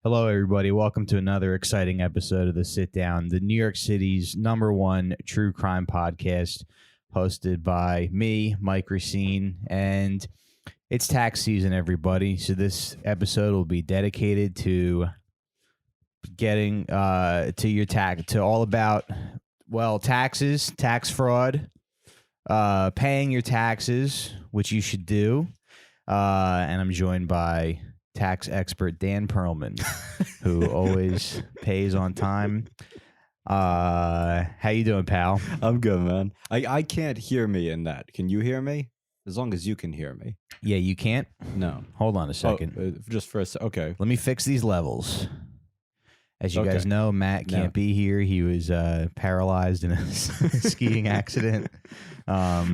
Hello, everybody. Welcome to another exciting episode of The Sit Down, the New York City's #1 true crime podcast, hosted by me, Mike Recine, and it's tax season, everybody. So this episode will be dedicated to getting to your to all about taxes, tax fraud, paying your taxes, which you should do, and I'm joined by tax expert Dan Perlman, who always pays on time. How you doing, pal? I'm good, man. I can't hear me in that. Can you hear me? As long as you can hear me. Yeah, you can't? No. Hold on a second. Just for a second. Okay. Let me fix these levels. As you guys know, Matt can't be here. He was paralyzed in a skiing accident.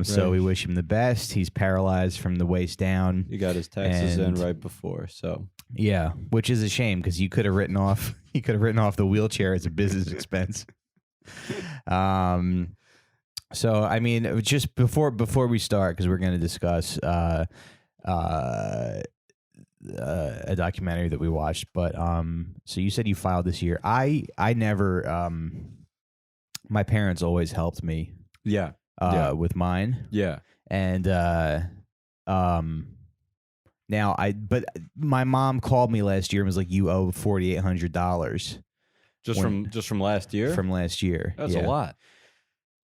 So we wish him the best. He's paralyzed from the waist down. He got his taxes in right before, so yeah, which is a shame because you could have written off the wheelchair as a business expense. So I mean, just before we start, because we're going to discuss a documentary that we watched, but so you said you filed this year. I never my parents always helped me with mine, and now but my mom called me last year and was like, you owe $4,800 just from last year. That's a lot.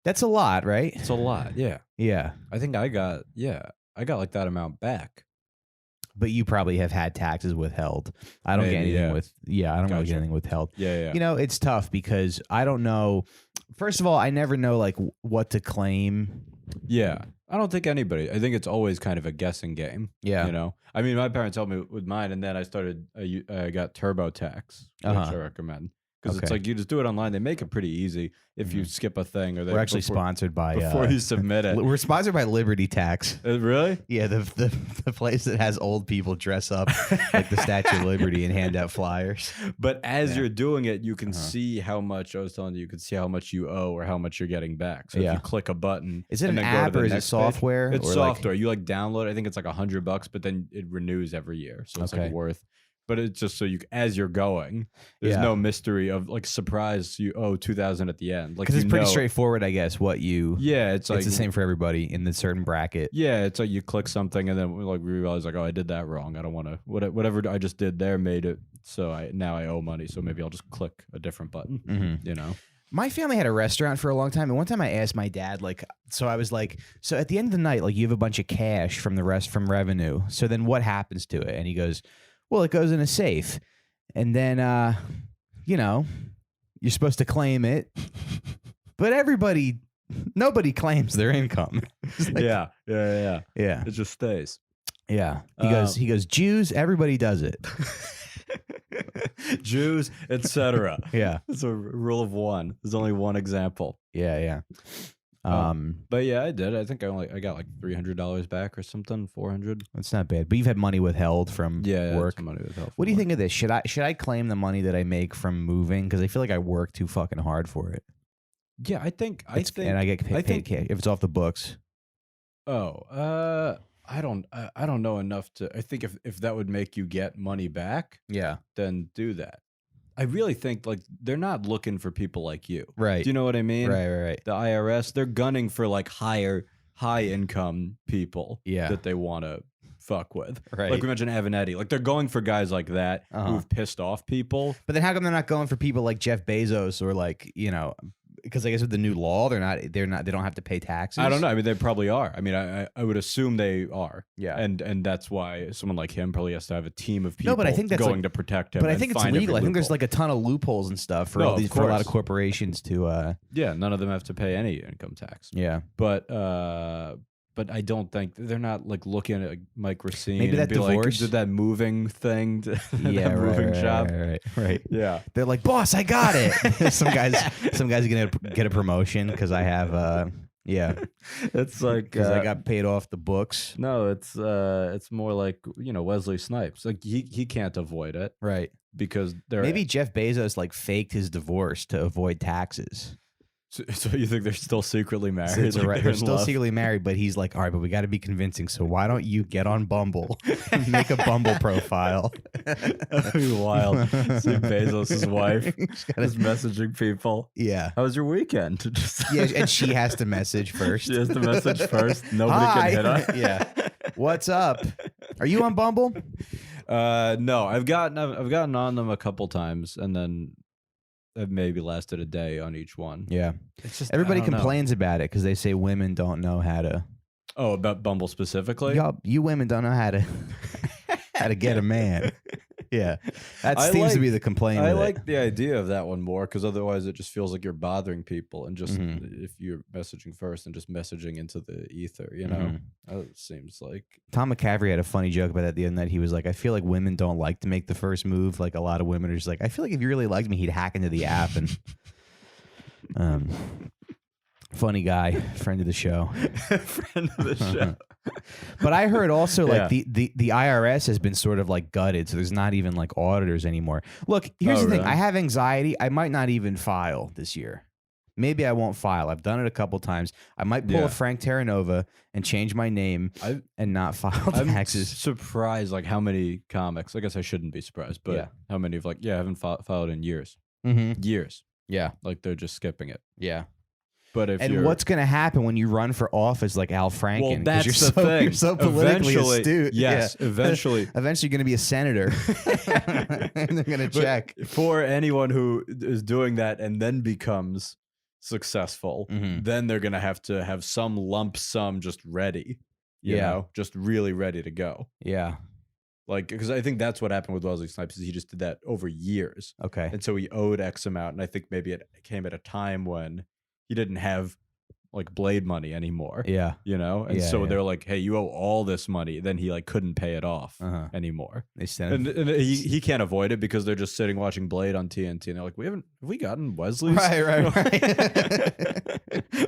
That's a lot, right? It's a lot. Yeah. I think I got like that amount back. But you probably have had taxes withheld. I don't get anything really get anything withheld. Yeah. You know, it's tough because I don't know. First of all, I never know like what to claim. Yeah. I don't think anybody. I think it's always kind of a guessing game. Yeah. You know, I mean, my parents helped me with mine, and then I started. I got TurboTax, which I recommend. Because it's like you just do it online. They make it pretty easy if you skip a thing. Or we're actually sponsored by before you submit it. We're sponsored by Liberty Tax. Really? Yeah, the place that has old people dress up like the Statue of Liberty and hand out flyers. But as you're doing it, you can see how much. I was telling you can see how much you owe or how much you're getting back. So if you click a button, is it an app or is it software? It's software. You like download. I think it's like $100, but then it renews every year, so it's like worth. But it's just so as you're going, there's no mystery of like surprise. You owe $2,000 at the end, like because it's pretty straightforward, I guess. What you it's like it's the same for everybody in the certain bracket. Yeah, it's like you click something and then like we realize like, oh, I did that wrong. I don't want to whatever I just did there made it so now I owe money. So maybe I'll just click a different button. You know. My family had a restaurant for a long time, and one time I asked my dad, like, so I was like, so at the end of the night, like, you have a bunch of cash from revenue. So then what happens to it? And he goes, well, it goes in a safe, and then, you know, you're supposed to claim it, but nobody claims their income. Like, yeah. It just stays. Yeah. He goes, Jews, everybody does it. Jews, etc. Yeah. It's a rule of one. There's only one example. Yeah. But yeah, I did. I think I got like $300 back or something, $400. That's not bad. But you've had money withheld from work. Money withheld. What do you think of this? Should I claim the money that I make from moving? Because I feel like I work too fucking hard for it. Yeah, I think, and I get paid cash if it's off the books. Oh, I don't know enough to. I think if that would make you get money back, then do that. I really think like they're not looking for people like you. Right. Do you know what I mean? Right. The IRS, they're gunning for like high income people that they want to fuck with. Right. Like we mentioned Avenatti. Like they're going for guys like that who've pissed off people. But then how come they're not going for people like Jeff Bezos or like, you know, because I guess with the new law, they don't have to pay taxes. I don't know. I mean, they probably are. I mean, I would assume they are. Yeah. And that's why someone like him probably has to have a team of people but I think that's going to protect him. But I think it's legal. I think there's like a ton of loopholes and stuff for a lot of corporations to. Yeah, none of them have to pay any income tax. Yeah. But I don't think they're not like looking at Mike Recine. Maybe that and be divorce, like, did that moving thing, that moving shop. Right. Yeah, they're like, boss, I got it. some guys are gonna get a promotion because I have. Yeah, it's like because I got paid off the books. No, it's more like Wesley Snipes. Like he can't avoid it, right? Because maybe Jeff Bezos like faked his divorce to avoid taxes. So you think they're still secretly married? It's they're still secretly married, but he's like, all right, but we got to be convincing. So why don't you get on Bumble, make a Bumble profile? That'd be wild. See Bezos' wife just messaging people. Yeah. How was your weekend? Just yeah, and she has to message first. She has to message first. Nobody Hi. can hit her. Yeah. What's up? Are you on Bumble? No, I've gotten on them a couple times, and then it maybe lasted a day on each one. Yeah. It's just everybody complains about it because they say women don't know how to. Oh, about Bumble specifically? You women don't know how to get a man. Yeah, that seems to be the complaint. I like the idea of that one more because otherwise it just feels like you're bothering people, and just if you're messaging first and just messaging into the ether, you know, it seems like. Tom McCaffrey had a funny joke about that the other night. He was like, "I feel like women don't like to make the first move. Like a lot of women are just like, I feel like if you really liked me, he'd hack into the app and." Funny guy, friend of the show. Friend of the show. But I heard also like the IRS has been sort of like gutted, so there's not even like auditors anymore. Look, here's the thing. I have anxiety. I might not even file this year. Maybe I won't file. I've done it a couple times. I might pull a Frank Terranova and change my name and not file taxes. I'm surprised like how many comics, I guess I shouldn't be surprised, but how many of like, I haven't filed in years. Years. Yeah. Like they're just skipping it. Yeah. But what's going to happen when you run for office like Al Franken? Well, that's the thing. You're so politically astute. Yes, eventually. Eventually, you're going to be a senator. And they're going to check. For anyone who is doing that and then becomes successful, then they're going to have some lump sum just ready. You know, just really ready to go. Yeah. Like, because I think that's what happened with Wesley Snipes is he just did that over years. Okay. And so he owed X amount. And I think maybe it came at a time when he didn't have like Blade money anymore. Yeah. You know? And so they're like, hey, you owe all this money. Then he like couldn't pay it off anymore. They sent and he can't avoid it because they're just sitting watching Blade on TNT and they're like, have we gotten Wesley's? Right.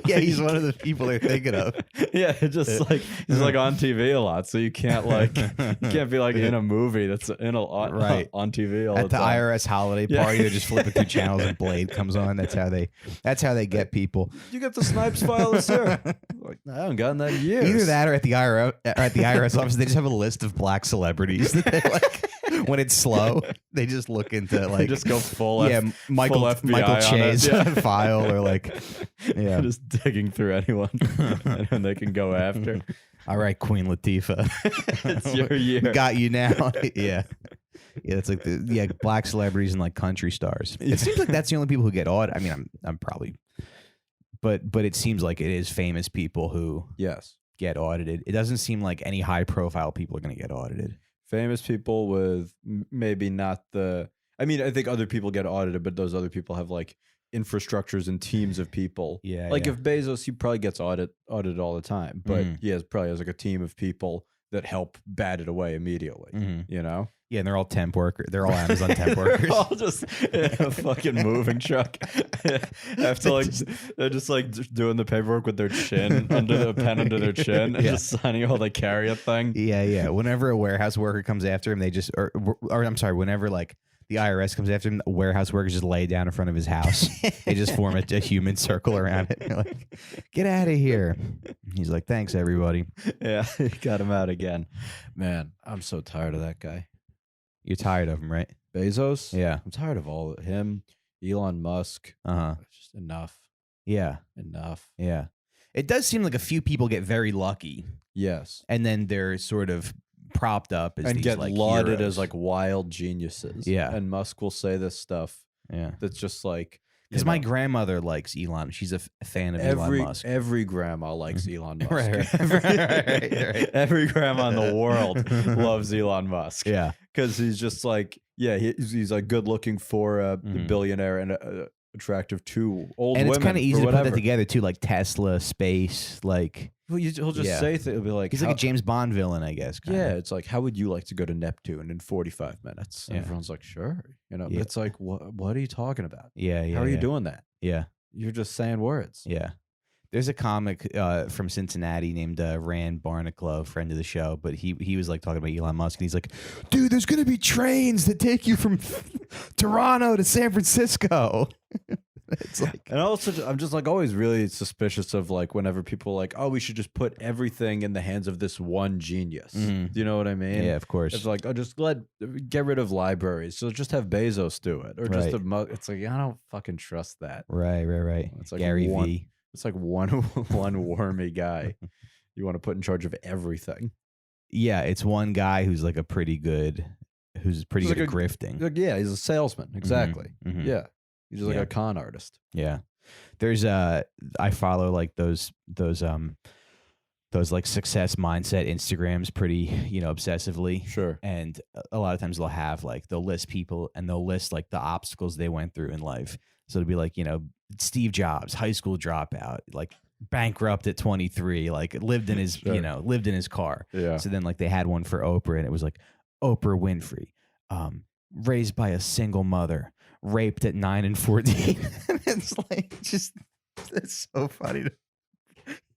Yeah, he's one of the people they're thinking of. Yeah, just like he's like on TV a lot, so you can't like be like in a movie that's on TV all at the time. IRS holiday party. They're just flipping through channels and Blade comes on. That's how they get people. You get the Snipes file this year. Like, I haven't gotten that in years. Either that or at the IRS office, they just have a list of black celebrities that they like. When it's slow, they just look into like just go full Michael Che's file or like just digging through anyone and they can go after. All right, Queen Latifah, it's your year. Got you now. Yeah, it's like black celebrities and like country stars. It seems like that's the only people who get audited. I mean, I'm probably, but it seems like it is famous people who get audited. It doesn't seem like any high profile people are going to get audited. Famous people with maybe not the. I mean, I think other people get audited, but those other people have like infrastructures and teams of people. Yeah. Like if Bezos, he probably gets audited all the time, but he probably has like a team of people that help bat it away immediately. You know. Yeah, and they're all temp workers. They're all Amazon temp workers. All just in a fucking moving truck. Have to like they're just like doing the paperwork with their chin under the pen under their chin and just signing all the carry a thing. Yeah. Whenever a warehouse worker comes after him, they just or I'm sorry, whenever like the IRS comes after him, the warehouse workers just lay down in front of his house. They just form a human circle around it. They're like, get out of here. He's like, thanks, everybody. Yeah, he got him out again. Man, I'm so tired of that guy. You're tired of him, right? Bezos? Yeah. I'm tired of all of him. Elon Musk. Just enough. Yeah. Enough. Yeah. It does seem like a few people get very lucky. Yes. And then they're sort of propped up as and these, get like, lauded heroes. as like wild geniuses. Yeah. And Musk will say this stuff. Yeah. That's just like. Because my grandmother likes Elon. She's a fan of Elon Musk. Every grandma likes Elon Musk. Right. Every grandma in the world loves Elon Musk. Yeah. Because he's just like, he's like good looking for a billionaire and attractive to old women. And it's kind of easy to put that together too, like Tesla, space, like. Well, he'll just say things. He'll be like, he's like a James Bond villain, I guess. Kinda. Yeah, it's like, how would you like to go to Neptune in 45 minutes? And everyone's like, sure. You know, it's like, what are you talking about? Yeah. How are you doing that? Yeah. You're just saying words. Yeah. There's a comic from Cincinnati named Rand Barnacle, friend of the show, but he was like talking about Elon Musk, and he's like, dude, there's going to be trains that take you from Toronto to San Francisco. It's like, and also I'm just like always really suspicious of like whenever people are like, oh, we should just put everything in the hands of this one genius. Do you know what I mean? Yeah, of course. It's like, oh, just get rid of libraries. So just have Bezos do it, or just it's like I don't fucking trust that. Right. It's like Gary V. It's like one wormy guy you want to put in charge of everything. Yeah, it's one guy who's like who's pretty good at grifting. Like, yeah, he's a salesman. Exactly. Mm-hmm. Yeah. He's just like a con artist. Yeah. There's I follow like those like success mindset Instagrams pretty, obsessively. Sure. And a lot of times they'll list people and they'll list like the obstacles they went through in life. So it'll be like, Steve Jobs, high school dropout, like bankrupt at 23, like lived in his, lived in his car. Yeah. So then like they had one for Oprah and it was like Oprah Winfrey, raised by a single mother, raped at 9 and 14. It's like, it's so funny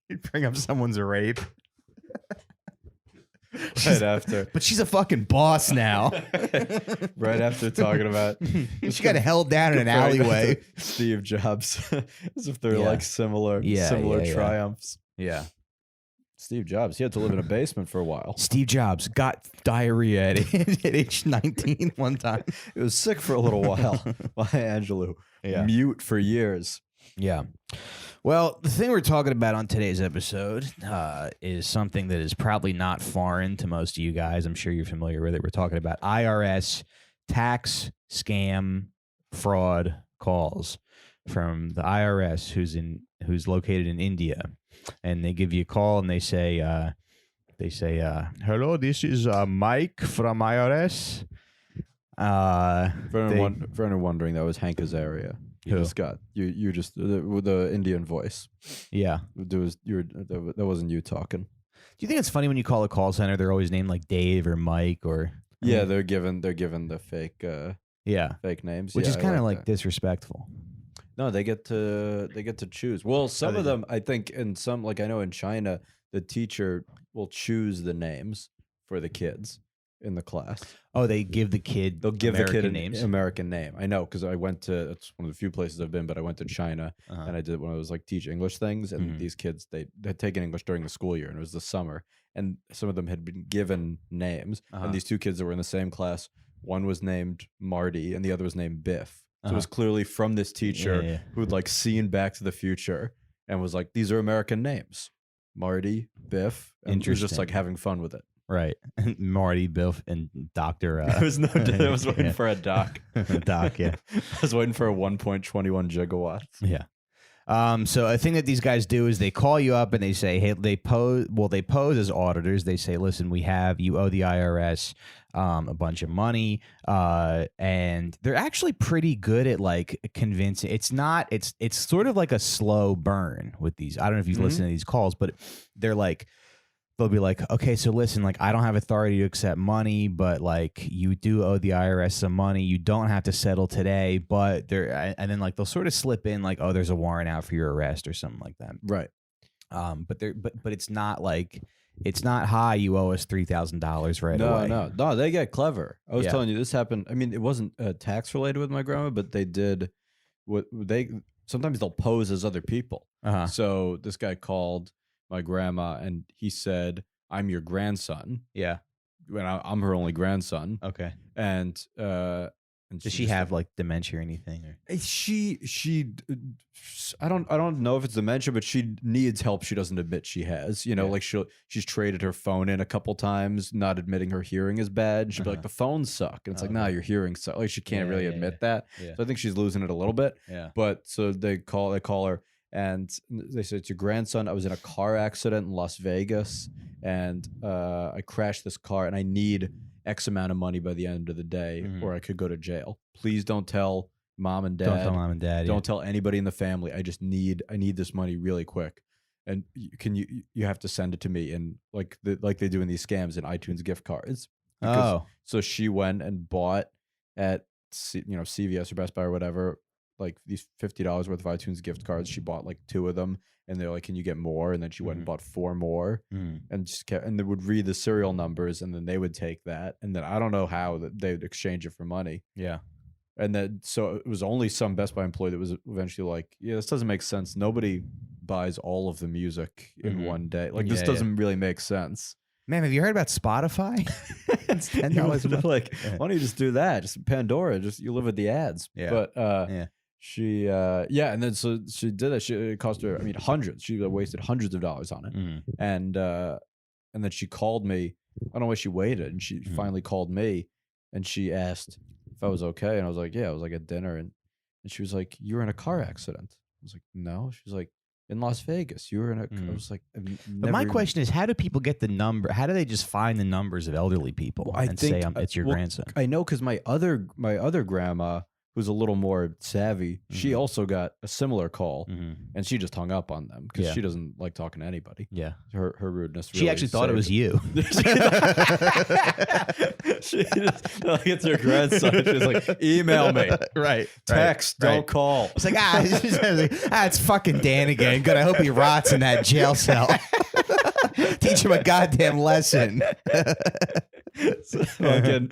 you bring up someone's rape. Right after. But she's a fucking boss now. Right after talking about. She got held down in an alleyway. Steve Jobs. As if they're like similar triumphs. Yeah. Steve Jobs, he had to live in a basement for a while. Steve Jobs got diarrhea at age 19 one time. It was sick for a little while. Maya Angelou. Yeah. Mute for years. Yeah. Well, the thing we're talking about on today's episode is something that is probably not foreign to most of you guys. I'm sure you're familiar with it. We're talking about IRS tax scam fraud calls from the IRS, who's located in India, and they give you a call and they say, "Hello, this is Mike from IRS." For anyone wondering, that was Hank Azaria. You just got you just the Indian voice. Yeah, that wasn't you talking. Do you think it's funny when you call a call center, they're always named like Dave or Mike or? Yeah, they're given the fake fake names, which is kind of like disrespectful. No, they get to choose. Well, some of them, I think, in some, like I know in China, the teacher will choose the names for the kids in the class. Oh, they give the kid. They'll give American the kid an names? American name. I know because I went to. It's one of the few places I've been, but I went to China and I did one of those like teach English things. And these kids they had taken English during the school year, and it was the summer. And some of them had been given names. And these two kids that were in the same class, one was named Marty and the other was named Biff. So it was clearly from this teacher who'd like seen Back to the Future and was like, these are American names. Marty, Biff. And was just like having fun with it. Right. Marty, Biff, and Dr. I was waiting for a doc. Doc, yeah. I was waiting for a 1.21 gigawatts. Yeah. So a thing that these guys do is they call you up and they say, hey, they pose as auditors. They say, listen, you owe the IRS a bunch of money. And they're actually pretty good at like convincing. It's sort of like a slow burn with these. I don't know if you've listened to these calls, but they'll be like, okay, so listen, like I don't have authority to accept money, but like you do owe the IRS some money. You don't have to settle today, but and then like they'll sort of slip in like, oh, there's a warrant out for your arrest or something like that. Right. But it's not like, it's not hi, you owe us $3,000 right away. No, they get clever. I was telling you this happened. I mean, it wasn't tax related with my grandma, but they did sometimes they'll pose as other people. So this guy called my grandma and he said, I'm your grandson. Yeah. When I'm her only grandson. Okay. And does she have like dementia or anything? Or? She I don't know if it's dementia, but she needs help she doesn't admit she has. Like she's traded her phone in a couple times, not admitting her hearing is bad. She'll be like, the phones suck. And it's like, nah, your hearing sucks. Like she can't really admit that. Yeah. So I think she's losing it a little bit. Yeah. But so they call her and they said, it's your grandson. I was in a car accident in Las Vegas and I crashed this car and I need X amount of money by the end of the day or I could go to jail. Please don't tell mom and dad. Don't tell mom and dad. Don't tell anybody in the family. I need this money really quick. And you have to send it to me in like they do in these scams in iTunes gift cards. So she went and bought at CVS or Best Buy or whatever, like these $50 worth of iTunes gift cards. She bought like 2 of them and they're like, can you get more? And then she went and bought 4 more and just kept, and they would read the serial numbers and then they would take that. And then I don't know how they'd exchange it for money. Yeah. And then, so it was only some Best Buy employee that was eventually like, yeah, this doesn't make sense. Nobody buys all of the music in one day. Like, this doesn't really make sense. Man, have you heard about Spotify? It's $10 a month. Like, why don't you just do that? Just Pandora, just you live with the ads. Yeah. But she, and then so she did it. It cost her, I mean, hundreds. She wasted hundreds of dollars on it. And then she called me. I don't know why she waited. And she finally called me and she asked if I was okay. And I was like, yeah, I was like at dinner. And she was like, you were in a car accident. I was like, no. She was like, in Las Vegas, you were in a. I was like, but my question is, how do people get the number? How do they just find the numbers of elderly people and say it's your grandson? I know because my other grandma, who's a little more savvy, she also got a similar call, and she just hung up on them because she doesn't like talking to anybody. Yeah, her rudeness. She actually thought it was you. She just, like, it's her grandson. She's like, email me, right? Text, don't call. It's like it's fucking Dan again. Good. I hope he rots in that jail cell. Teach him a goddamn lesson. So it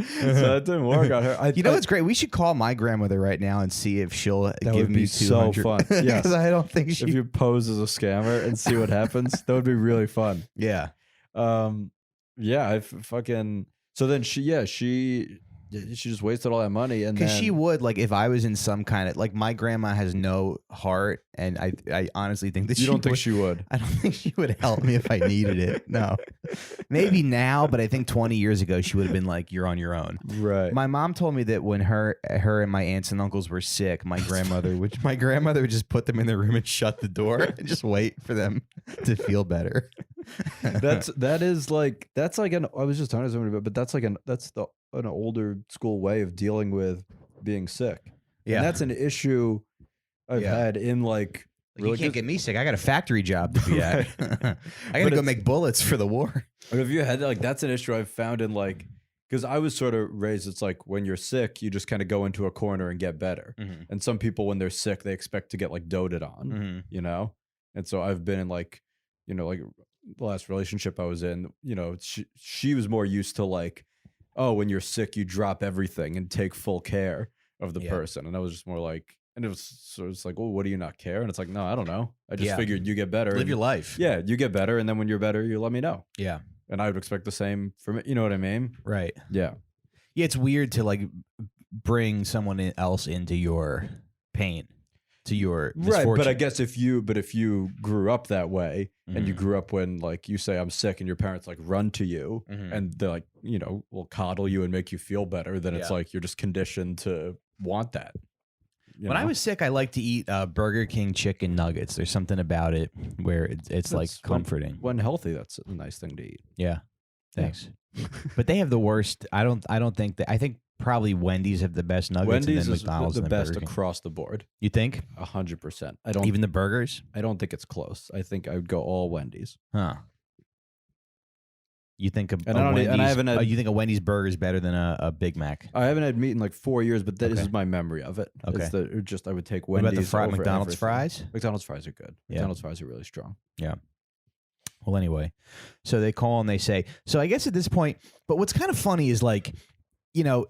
didn't work on her. You know what's great? We should call my grandmother right now and see if she'll give me 200. So fun. Yeah, because I don't think if you pose as a scammer and see what happens, that would be really fun. Yeah. I fucking. So then she just wasted all that money, and because she would, like, if I was in some kind of, like, my grandma has no heart, and I honestly think that you don't think she would. I don't think she would help me if I needed it. No, maybe now, but I think 20 years ago she would have been like, "You're on your own." Right. My mom told me that when her and my aunts and uncles were sick, my grandmother would just put them in their room and shut the door and just wait for them to feel better. That's like an. I was just talking to somebody about, but that's an older school way of dealing with being sick. Yeah, and that's an issue I've had in like you can't get me sick. I got a factory job to be at. I got to go make bullets for the war. But if you had that's an issue I've found in like, because I was sort of raised, it's like when you're sick, you just kind of go into a corner and get better. And some people, when they're sick, they expect to get like doted on, you know? And so I've been in like, you know, like the last relationship I was in, you know, she was more used to like, oh, when you're sick, you drop everything and take full care of the person. And I was just more like, and it was sort of like, well, what do you not care? And it's like, no, I don't know. I just figured you get better. Live your life. Yeah, you get better. And then when you're better, you let me know. Yeah. And I would expect the same from it. You know what I mean? Right. Yeah. Yeah, it's weird to like bring someone else into your pain, to your misfortune. Right, but I guess if you grew up that way and you grew up when, like, you say I'm sick and your parents like run to you and they're like, you know, will coddle you and make you feel better, then it's like you're just conditioned to want that. When I was sick, I like to eat Burger King chicken nuggets. There's something about it where it's like comforting. When healthy, that's a nice thing to eat. Yeah, thanks. But they have the worst. I don't think that. I think probably Wendy's have the best nuggets. Wendy's and then is McDonald's the and best Burger King. across the board. You think? 100%. I don't even the burgers. I don't think it's close. I think I would go all Wendy's. Huh. You think you think a Wendy's burger is better than a Big Mac? I haven't had meat in like 4 years, but that is my memory of it. Okay. I would take Wendy's. What about over McDonald's everything. fries? McDonald's fries are good. Yeah. McDonald's fries are really strong. Yeah. Well, anyway, so they call and they say, so I guess at this point, but what's kind of funny is like, you know,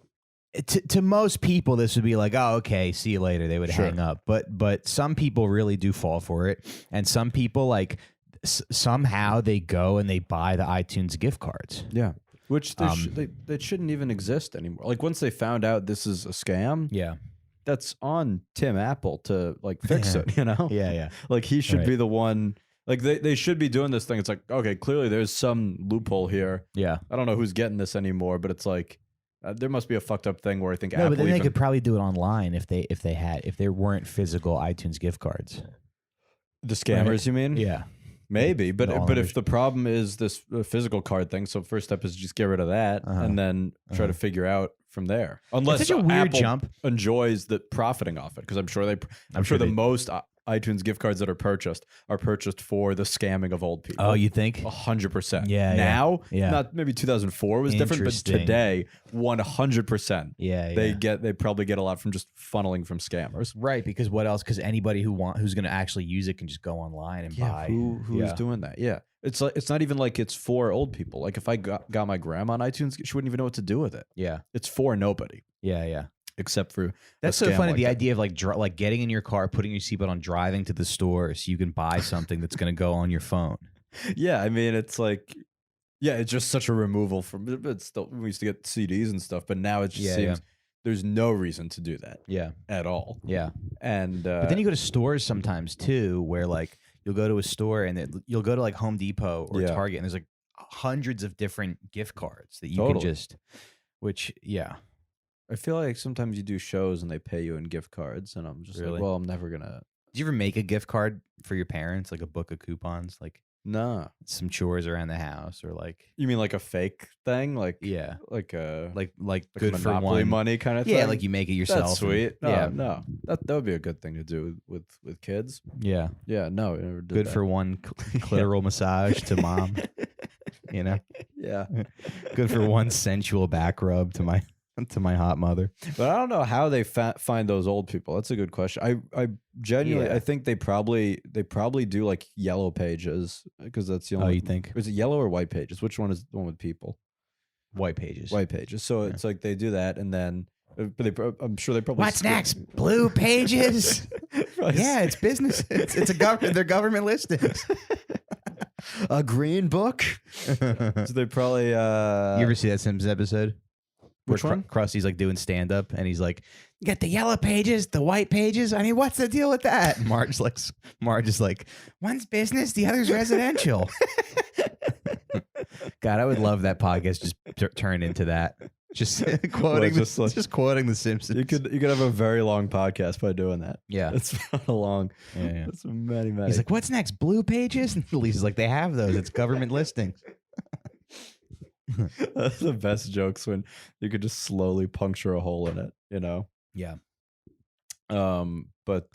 to most people, this would be like, oh, okay, see you later. They would hang up. But some people really do fall for it. And some people like somehow they go and they buy the iTunes gift cards. Yeah. Which they shouldn't even exist anymore. Like once they found out this is a scam. Yeah. That's on Tim Apple to like fix it, you know? Yeah, yeah. Like he should be the one. Like they should be doing this thing. It's like, okay, clearly there's some loophole here. Yeah. I don't know who's getting this anymore, but it's like there must be a fucked up thing where I think Apple. But then they could probably do it online if there weren't physical iTunes gift cards. The scammers, you mean? Yeah. Maybe, but if the problem is this physical card thing, so first step is just get rid of that and then try to figure out from there. Unless it's such a weird Apple jump. Enjoys the profiting off it, because I'm sure the most iTunes gift cards that are purchased for the scamming of old people. Oh, you think? 100%. Yeah. Now, yeah. Not maybe 2004 was different, but today, 100%. Yeah. They probably get a lot from just funneling from scammers. Right, because what else? Because anybody who's going to actually use it can just go online and buy. Who is doing that? Yeah. It's like, it's not even like it's for old people. Like if I got my grandma on iTunes, she wouldn't even know what to do with it. Yeah. It's for nobody. Yeah. except for that's so funny. The idea of like getting in your car, putting your seatbelt on, driving to the store so you can buy something that's going to go on your phone. Yeah, I mean, it's like, yeah, it's just such a removal from. But still, we used to get CDs and stuff, but now it just seems there's no reason to do that. Yeah, at all. Yeah, and but then you go to stores sometimes too, where like you'll go to a store and you'll go to like Home Depot or Target, and there's like hundreds of different gift cards that you can just. Which I feel like sometimes you do shows and they pay you in gift cards, and I'm just like, well, I'm never gonna. Did you ever make a gift card for your parents, like a book of coupons, like some chores around the house, or like you mean like a fake thing, like like good for Monopoly one money kind of thing? Yeah, like you make it yourself. That's sweet. No, that would be a good thing to do with kids. Yeah, no, we never did good that. for one clitoral massage to mom. You know, good for one sensual back rub to my hot mother. But I don't know how they find those old people. That's a good question. I genuinely I think they probably do like Yellow Pages, because that's the only. Oh, you think? Is it Yellow or White Pages? Which one is the one with people? White Pages. White Pages. So it's like they do that, and then I'm sure they probably. What's next? Blue Pages. Yeah, it's business. It's a government. They're government listings. A green book. So they probably. You ever see that Simpsons episode? Which one? Krusty's like doing stand up, and he's like, "You got the yellow pages, the white pages. I mean, what's the deal with that?" And Marge is like, "One's business, the other's residential." God, I would love that podcast just turn into that. Just quoting, just quoting the Simpsons. You could have a very long podcast by doing that. Yeah, it's not a long. Yeah, it's many. He's like, "What's next? Blue Pages?" And Lisa's like, "They have those. It's government listings." That's the best jokes, when you could just slowly puncture a hole in it, you know? Yeah. But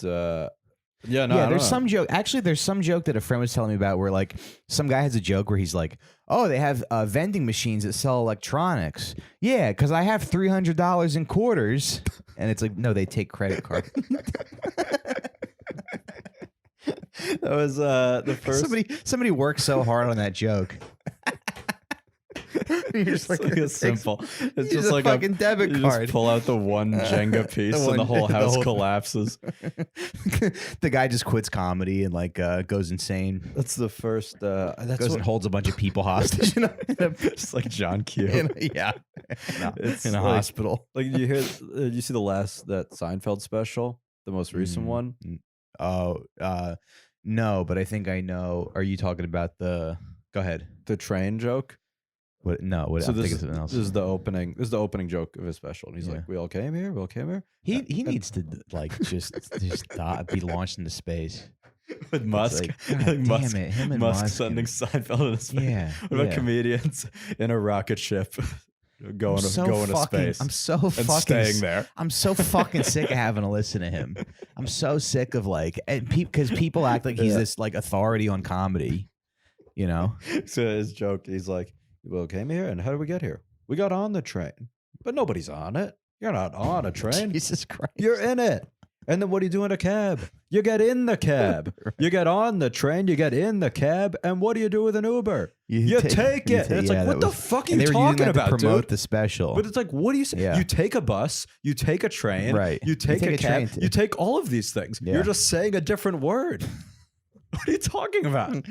there's some joke. Actually, there's some joke that a friend was telling me about where like some guy has a joke where he's like, "Oh, they have vending machines that sell electronics." Yeah, because I have $300 in quarters, and it's like, no, they take credit card. That was the first. Somebody worked so hard on that joke. You're just like a simple. It's just like a fucking debit card. Just pull out the one Jenga piece, and the whole house collapses. The guy just quits comedy and like goes insane. That's the first. Goes and holds a bunch of people hostage. Just like John Q. In a hospital. Like you see that Seinfeld special, the most recent one? Oh, no, but I think I know. Are you talking about the? Go ahead. The train joke. What? No. What? So this is the opening. This is the opening joke of his special, and he's like, "We all came here. We all came here." He needs to like just be launched into space with Musk. Like, Musk, damn it, him and Musk sending Seinfeld into space. Yeah. What about comedians in a rocket ship going to space? I'm so fucking staying there. I'm so fucking sick of having to listen to him. I'm so sick of because people act like he's this like authority on comedy. You know. So his joke, he's like, "We all came here, and how did we get here? We got on the train, but nobody's on it. You're not on a train. Jesus Christ. You're in it. And then what do you do in a cab? You get in the cab. Right. You get on the train. You get in the cab. And what do you do with an Uber? You take it. It's like, what the fuck are you talking about, to promote dude? The special. But it's like, what do you say? Yeah. You take a bus. You take a train. Right. You take a cab. You take all of these things. Yeah. You're just saying a different word. What are you talking about?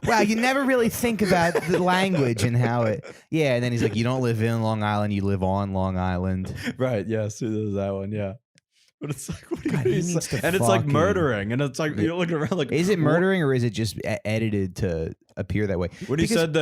Wow, you never really think about the language and how it. Yeah, and then he's like, "You don't live in Long Island, you live on Long Island." Right? Yes, there's that one. Yeah, but it's like, what do you mean? And it's like murdering, and it's like you're looking around like, is it murdering or is it just edited to appear that way? When he said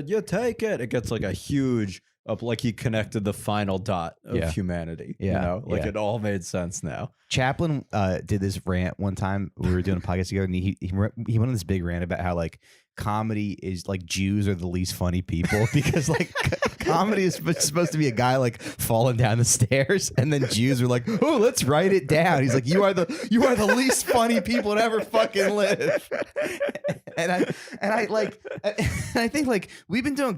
"you take it," it gets like a huge up, like he connected the final dot of humanity. Yeah, you know, like it all made sense now. Chaplin did this rant one time. We were doing a podcast together, and he went on this big rant about how like comedy is like Jews are the least funny people because like comedy is supposed to be a guy like falling down the stairs, and then Jews are like, "Oh, let's write it down." He's like, "You are the least funny people to ever fucking live." And I think like we've been doing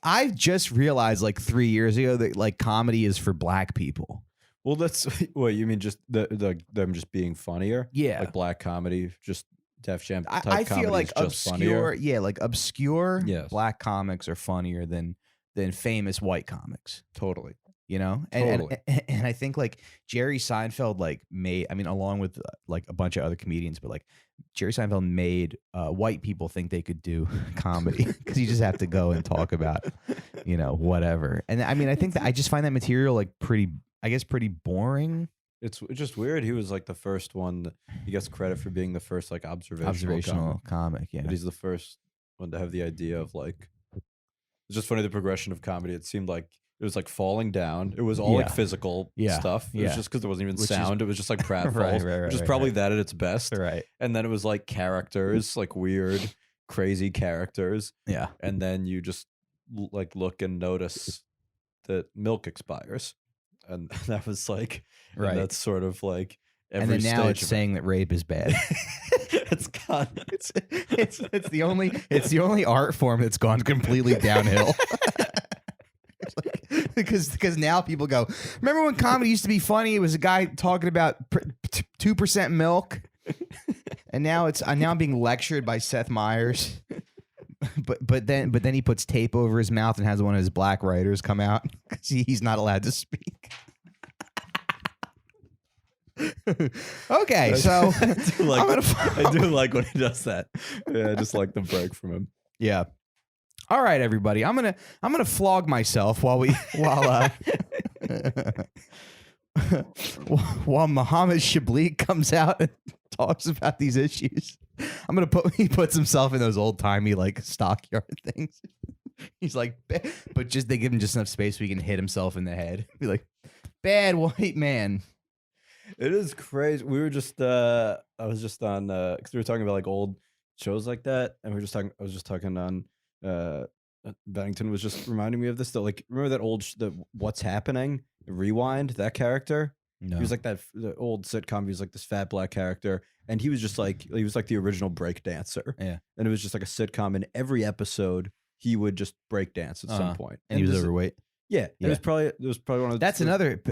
I just realized like 3 years ago that like comedy is for black people. Well, that's what you mean. Just them just being funnier. Yeah, like black comedy, just Def Jam type I comedy feel like is just obscure. Funnier. Yeah, like obscure black comics are funnier than famous white comics. Totally. you know? Totally. And I think like Jerry Seinfeld like made, I mean, along with like a bunch of other comedians, but like Jerry Seinfeld made white people think they could do comedy because you just have to go and talk about, you know, whatever. And I mean, I think that I just find that material like pretty boring. It's just weird. He was like the first one that he gets credit for being the first like observational comic. Yeah. But he's the first one to have the idea of like, it's just funny the progression of comedy. It seemed like it was like falling down. It was all like physical stuff. It was just because there wasn't even sound. It was just like pratfalls, which is probably that at its best. Right. And then it was like characters, like weird, crazy characters. Yeah. And then you just like look and notice that milk expires. And that was like, and that's sort of like every and then now stage it's saying that rape is bad. It's gone. It's the only art form that's gone completely downhill. Because now people go, remember when comedy used to be funny? It was a guy talking about 2% milk, and now I'm being lectured by Seth Meyers. But then he puts tape over his mouth and has one of his black writers come out because he's not allowed to speak. Okay, so I do like when he does that. Yeah, I just like the break from him. Yeah. All right, everybody. I'm gonna flog myself while Muhammad Shabli comes out and talks about these issues. He puts himself in those old timey like stockyard things. He's like, but just they give him just enough space so he can hit himself in the head. Be like, bad white man. It is crazy. We were just I was just on because we were talking about like old shows like that, and I was just talking on Bennington was just reminding me of this. That like remember that old the What's Happening Rewind, that character. No. He was like the old sitcom. He was like this fat black character, and he was like the original break dancer. Yeah, and it was just like a sitcom. And every episode he would just break dance at some point. And he was overweight. Yeah, it was probably one of the,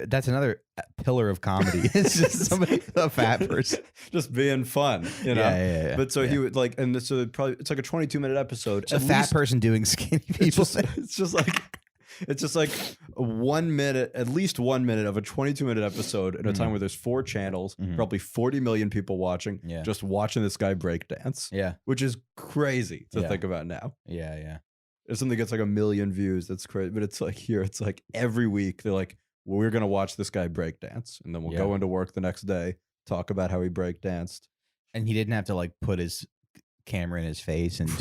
that's another pillar of comedy. It's just somebody, a fat person, just being fun, you know. Yeah. But so he would like, and so it's like a 22-minute episode. It's a fat person doing skinny people. It's just like 1 minute, at least 1 minute of a 22-minute episode at a time where there's 4 channels, probably 40 million people watching, just watching this guy break dance. Yeah, which is crazy to think about now. Yeah. If something gets like 1 million views, that's crazy. But it's like here, it's like every week they're like, well, we're gonna watch this guy break dance, and then we'll go into work the next day, talk about how he break danced. And he didn't have to like put his camera in his face and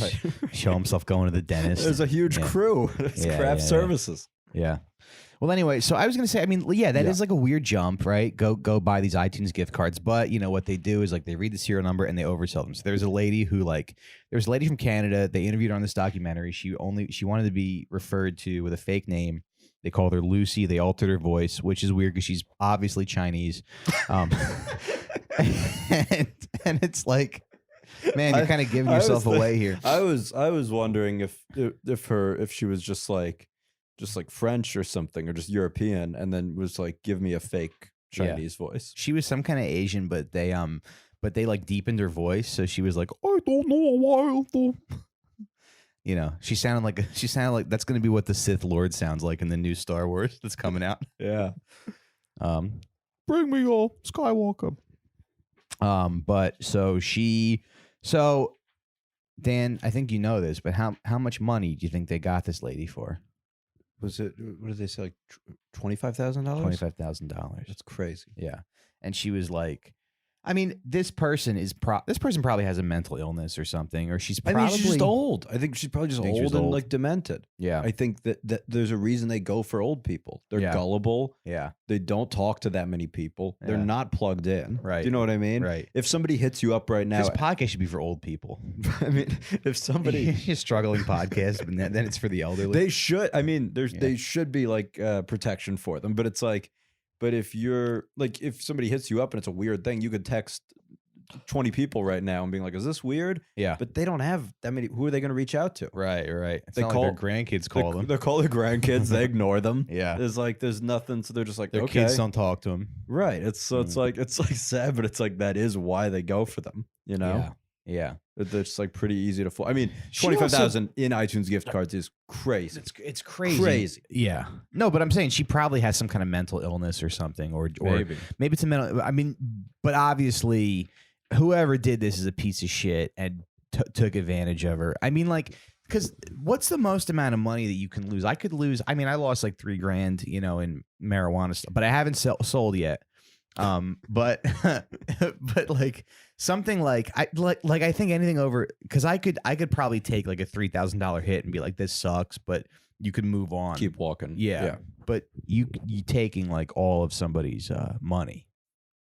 show himself going to the dentist. There's a huge crew. It's craft services. Yeah. Well, anyway, so I was gonna say, I mean, that is like a weird jump, right? Go buy these iTunes gift cards, but you know what they do is like they read the serial number and they oversell them. So there's a lady from Canada. They interviewed her on this documentary. She wanted to be referred to with a fake name. They called her Lucy. They altered her voice, which is weird because she's obviously Chinese. And it's like, man, you're kind of giving yourself away here. I was wondering if she was just like French or something, or just European, and then was like, give me a fake Chinese voice. She was some kind of Asian, but they like deepened her voice, so she was like, I don't know why. You know, she sounded like that's going to be what the Sith Lord sounds like in the new Star Wars that's coming out. Yeah. Bring me all Skywalker. But so Dan, I think you know this, but how much money do you think they got this lady for? Was it, what did they say, like $25,000? $25,000. That's crazy. Yeah. And she was like, I mean, this person probably has a mental illness or something, or she's just old. I think she's probably just old and like demented. Yeah. I think that there's a reason they go for old people. They're gullible. Yeah. They don't talk to that many people. They're not plugged in. Right. Do you know what I mean? Right. If somebody hits you up right now, this podcast should be for old people. I mean, if somebody a struggling podcast, but then it's for the elderly. They should. I mean, they should be like protection for them, but it's like. But if you're like, if somebody hits you up and it's a weird thing, you could text 20 people right now and being like, is this weird? Yeah. But they don't have that many. Who are they going to reach out to? Right. It's they call like their grandkids call them. They call their grandkids. They ignore them. Yeah. There's nothing. So they're just like, their okay. kids don't talk to them. Right. It's like sad, but it's like that is why they go for them, you know? Yeah. That's like pretty easy to fall. I mean, 25,000 in iTunes gift cards is crazy. It's crazy. Yeah. No, but I'm saying she probably has some kind of mental illness or something, or maybe it's a mental. I mean, but obviously, whoever did this is a piece of shit and took advantage of her. I mean, like, because what's the most amount of money that you can lose? I could lose. I mean, I lost like $3,000, in marijuana stuff, but I haven't sold yet. But like something like I think anything over, because I could probably take like a $3,000 hit and be like, this sucks, but you could move on, keep walking. Yeah. But you taking like all of somebody's money.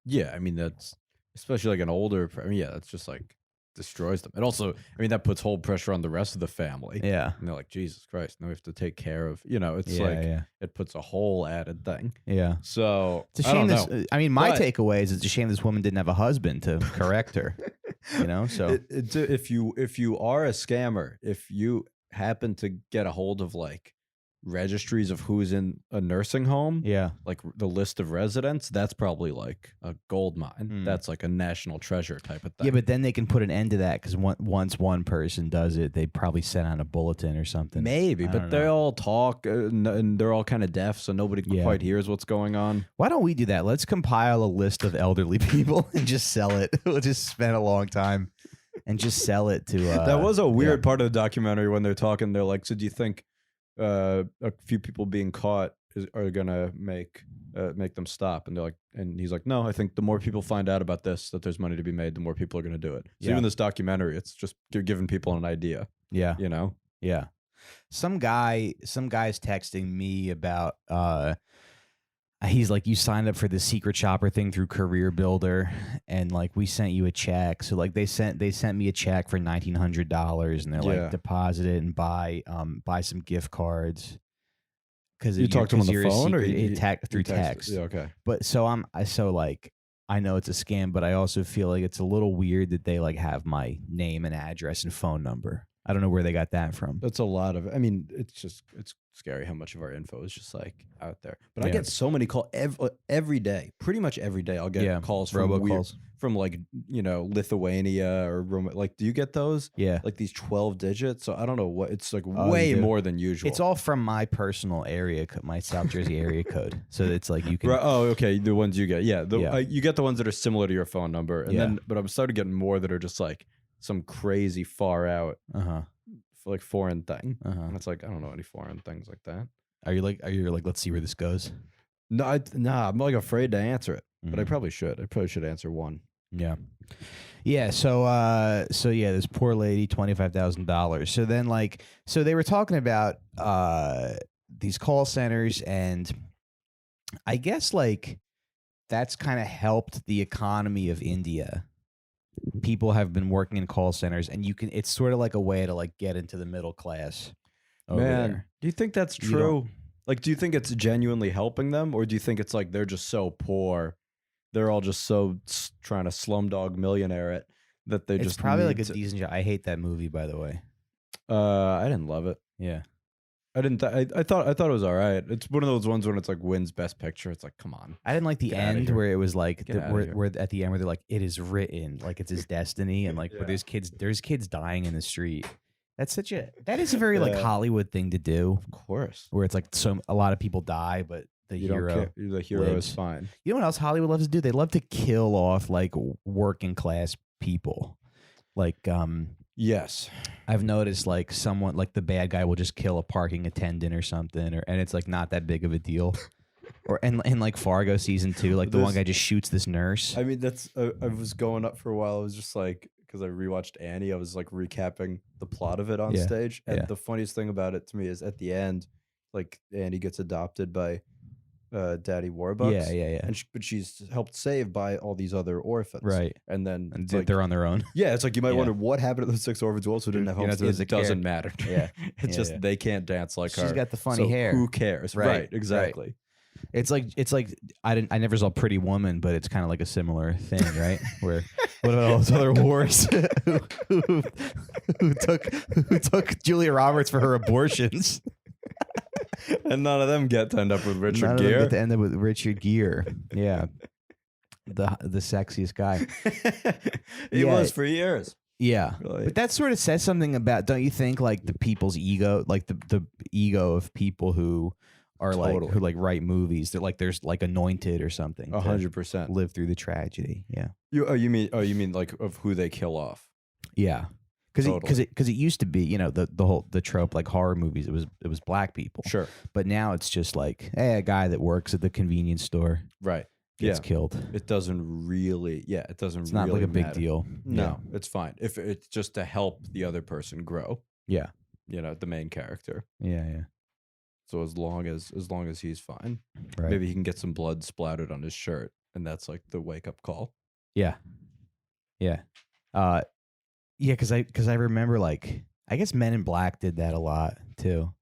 Yeah, I mean that's especially like an older. I mean, yeah, that's just like destroys them. And also, I mean, that puts whole pressure on the rest of the family. Yeah. And they're like, Jesus Christ, now we have to take care of, it's it puts a whole added thing. Yeah. So it's a shame I mean, my takeaway is it's a shame this woman didn't have a husband to correct her. So if you are a scammer, if you happen to get a hold of like registries of who's in a nursing home, like the list of residents, that's probably like a gold mine. That's like a national treasure type of thing. Yeah, but then they can put an end to that, because once one person does it, they probably send out a bulletin or something. Maybe, but they all talk and they're all kind of deaf, so nobody quite hears what's going on. Why don't we do that? Let's compile a list of elderly people and just sell it. We'll just spend a long time and just sell it to that was a weird part of the documentary when they're talking. They're like, so do you think a few people being caught are gonna make them stop? And they're like, and he's like, no, I think the more people find out about this, that there's money to be made, the more people are gonna do it. So even this documentary, it's just you're giving people an idea. Yeah. Yeah. Some guy's texting me about he's like, you signed up for the secret shopper thing through Career Builder, and like we sent you a check. So like they sent me a check for $1,900, and they're like, deposit it and buy some gift cards. Because you talked to him on the phone through text. Yeah, okay. But so I know it's a scam, but I also feel like it's a little weird that they like have my name and address and phone number. I don't know where they got that from. That's a lot of. I mean, it's scary how much of our info is just like out there. But I get so many calls every day. Pretty much every day, I'll get calls from from like Lithuania or like. Do you get those? Yeah, like these 12 digits. So I don't know what it's like. Way more than usual. It's all from my personal area, my South Jersey area code. So it's like you can. Oh, okay. The ones you get, you get the ones that are similar to your phone number, and then but I'm starting getting more that are just like some crazy far out, like foreign thing. And it's like, I don't know any foreign things like that. Are you like, let's see where this goes? No, I'm like afraid to answer it, but I probably should. I probably should answer one. Yeah. So this poor lady, $25,000. So then so they were talking about these call centers, and I guess like that's kind of helped the economy of India. People have been working in call centers, and it's sort of like a way to like get into the middle class over there. Do you think that's true? Like, do you think it's genuinely helping them, or do you think it's like they're just so poor, they're all just so trying to slumdog millionaire it that it's probably like a decent job. I hate that movie, by the way. I didn't love it. Yeah. I didn't. I thought it was all right. It's one of those ones when it's like wins Best Picture. It's like, come on. I didn't like the end where it was like where at the end where they're like, it is written, like it's his destiny, and like where there's kids dying in the street. That is a very like Hollywood thing to do. Of course. Where it's like a lot of people die, but the hero is fine. You know what else Hollywood loves to do? They love to kill off like working class people. Like yes. I've noticed like someone like the bad guy will just kill a parking attendant or something, and it's like not that big of a deal. Or in like Fargo season 2, like the one guy just shoots this nurse. I mean, that's I was going up for a while. I was just like, because I rewatched Annie, I was like recapping the plot of it on stage. And the funniest thing about it to me is at the end, like Annie gets adopted by Daddy Warbucks. Yeah. But she's helped save by all these other orphans. Right. And then they're on their own. Yeah, it's like you might wonder what happened to the 6 orphans who also didn't have homes. It doesn't matter. Yeah. It's just they can't dance like her. She's got the funny hair. Who cares? Right, exactly. Right. It's like I never saw Pretty Woman, but it's kind of like a similar thing, right? Where what about all those other whores who took Julia Roberts for her abortions? And none of them get to end up with Richard Gere. None of them get to end up with Richard Gere. Yeah. The sexiest guy. He was for years. Yeah. Like, But that sort of says something about, don't you think, like the people's ego, like the ego of people who are Totally. who like write movies. They're like, there's like anointed or something. 100%. Live through the tragedy. Yeah. You mean like of who they kill off? Yeah. Because Totally. it used to be, you know, the trope, like horror movies, it was black people. Sure. But now it's just like, hey, a guy that works at the convenience store Right. gets killed. It doesn't really. Yeah. It doesn't. It's not really like a big matter. deal. No, it's fine. If it's just to help the other person grow. Yeah. You know, the main character. Yeah. Yeah. So as long as he's fine, Right. maybe he can get some blood splattered on his shirt, and that's like the wake up call. Yeah. Yeah. Yeah, because I remember, like, I guess Men in Black did that a lot too.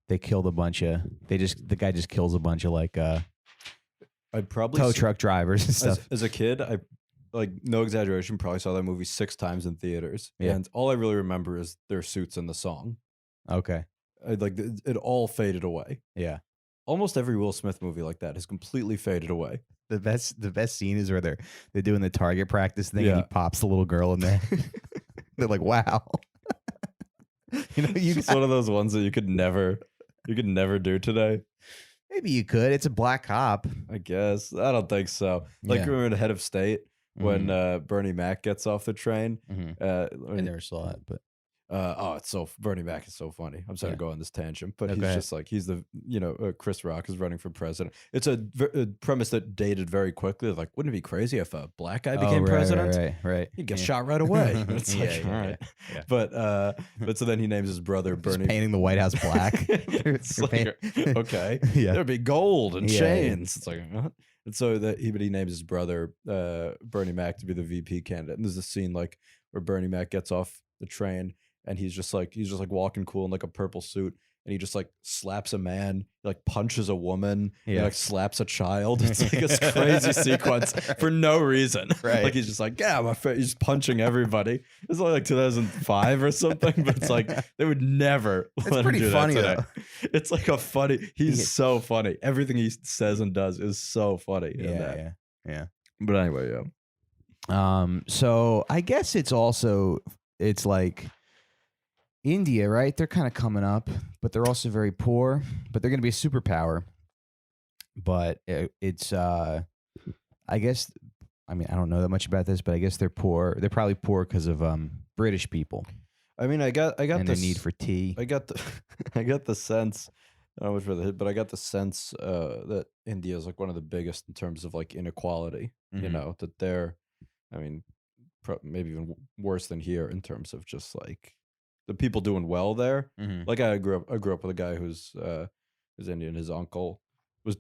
They killed a bunch of the guy just kills a bunch of like I'd probably tow truck drivers and stuff. As a kid, I like, no exaggeration, probably saw that movie 6 times in theaters. Yeah. And all I really remember is their suits and the song. Okay. It all faded away. Yeah. Almost every Will Smith movie like that has completely faded away. The best scene is where they're doing the target practice thing and Yeah. he pops the little girl in there. They're like, wow. You know, It's one of those ones that you could never do today. maybe you could. It's a black cop. I guess. I don't think so. Like, Yeah. remember the Head of State when Bernie Mac gets off the train? I never saw it, but Bernie Mac is so funny. I'm sorry to go on this tangent, but No, he's go ahead. just like, he's the, Chris Rock is running for president. It's a premise that dated very quickly. Like, wouldn't it be crazy if a black guy became president? Right. He'd get shot right away. It's Yeah, like, yeah, all right. yeah. But so then he names his brother Just Bernie. painting the White House black. It's like, okay. Yeah. There'd be gold and Yeah, chains. It's like, what? And so he names his brother Bernie Mac to be the VP candidate. And there's a scene like where Bernie Mac gets off the train and he's just like walking cool in like a purple suit, and he just like slaps a man, he like punches a woman, he like slaps a child. It's like this crazy sequence for no reason. Right. Like he's just like, yeah, he's punching everybody. It's only like 2005 or something, but it's like they would never. It's let him pretty do that funny today. though. It's like a funny. He's so funny. Everything he says and does is so funny. in that. Yeah. But anyway, yeah. So I guess it's like India, right? They're kind of coming up, but they're also very poor. But they're going to be a superpower. But it's, I guess, I mean, I don't know that much about this, but I guess they're poor. They're probably poor because of British people. I mean, I got and this the need for tea. I got the sense. I don't know which for the hit, but I got the sense that India is like one of the biggest in terms of like inequality. You know, that they're, I mean, maybe even worse than here in terms of just like the people doing well there. Like I grew up with a guy who's Indian. His uncle was,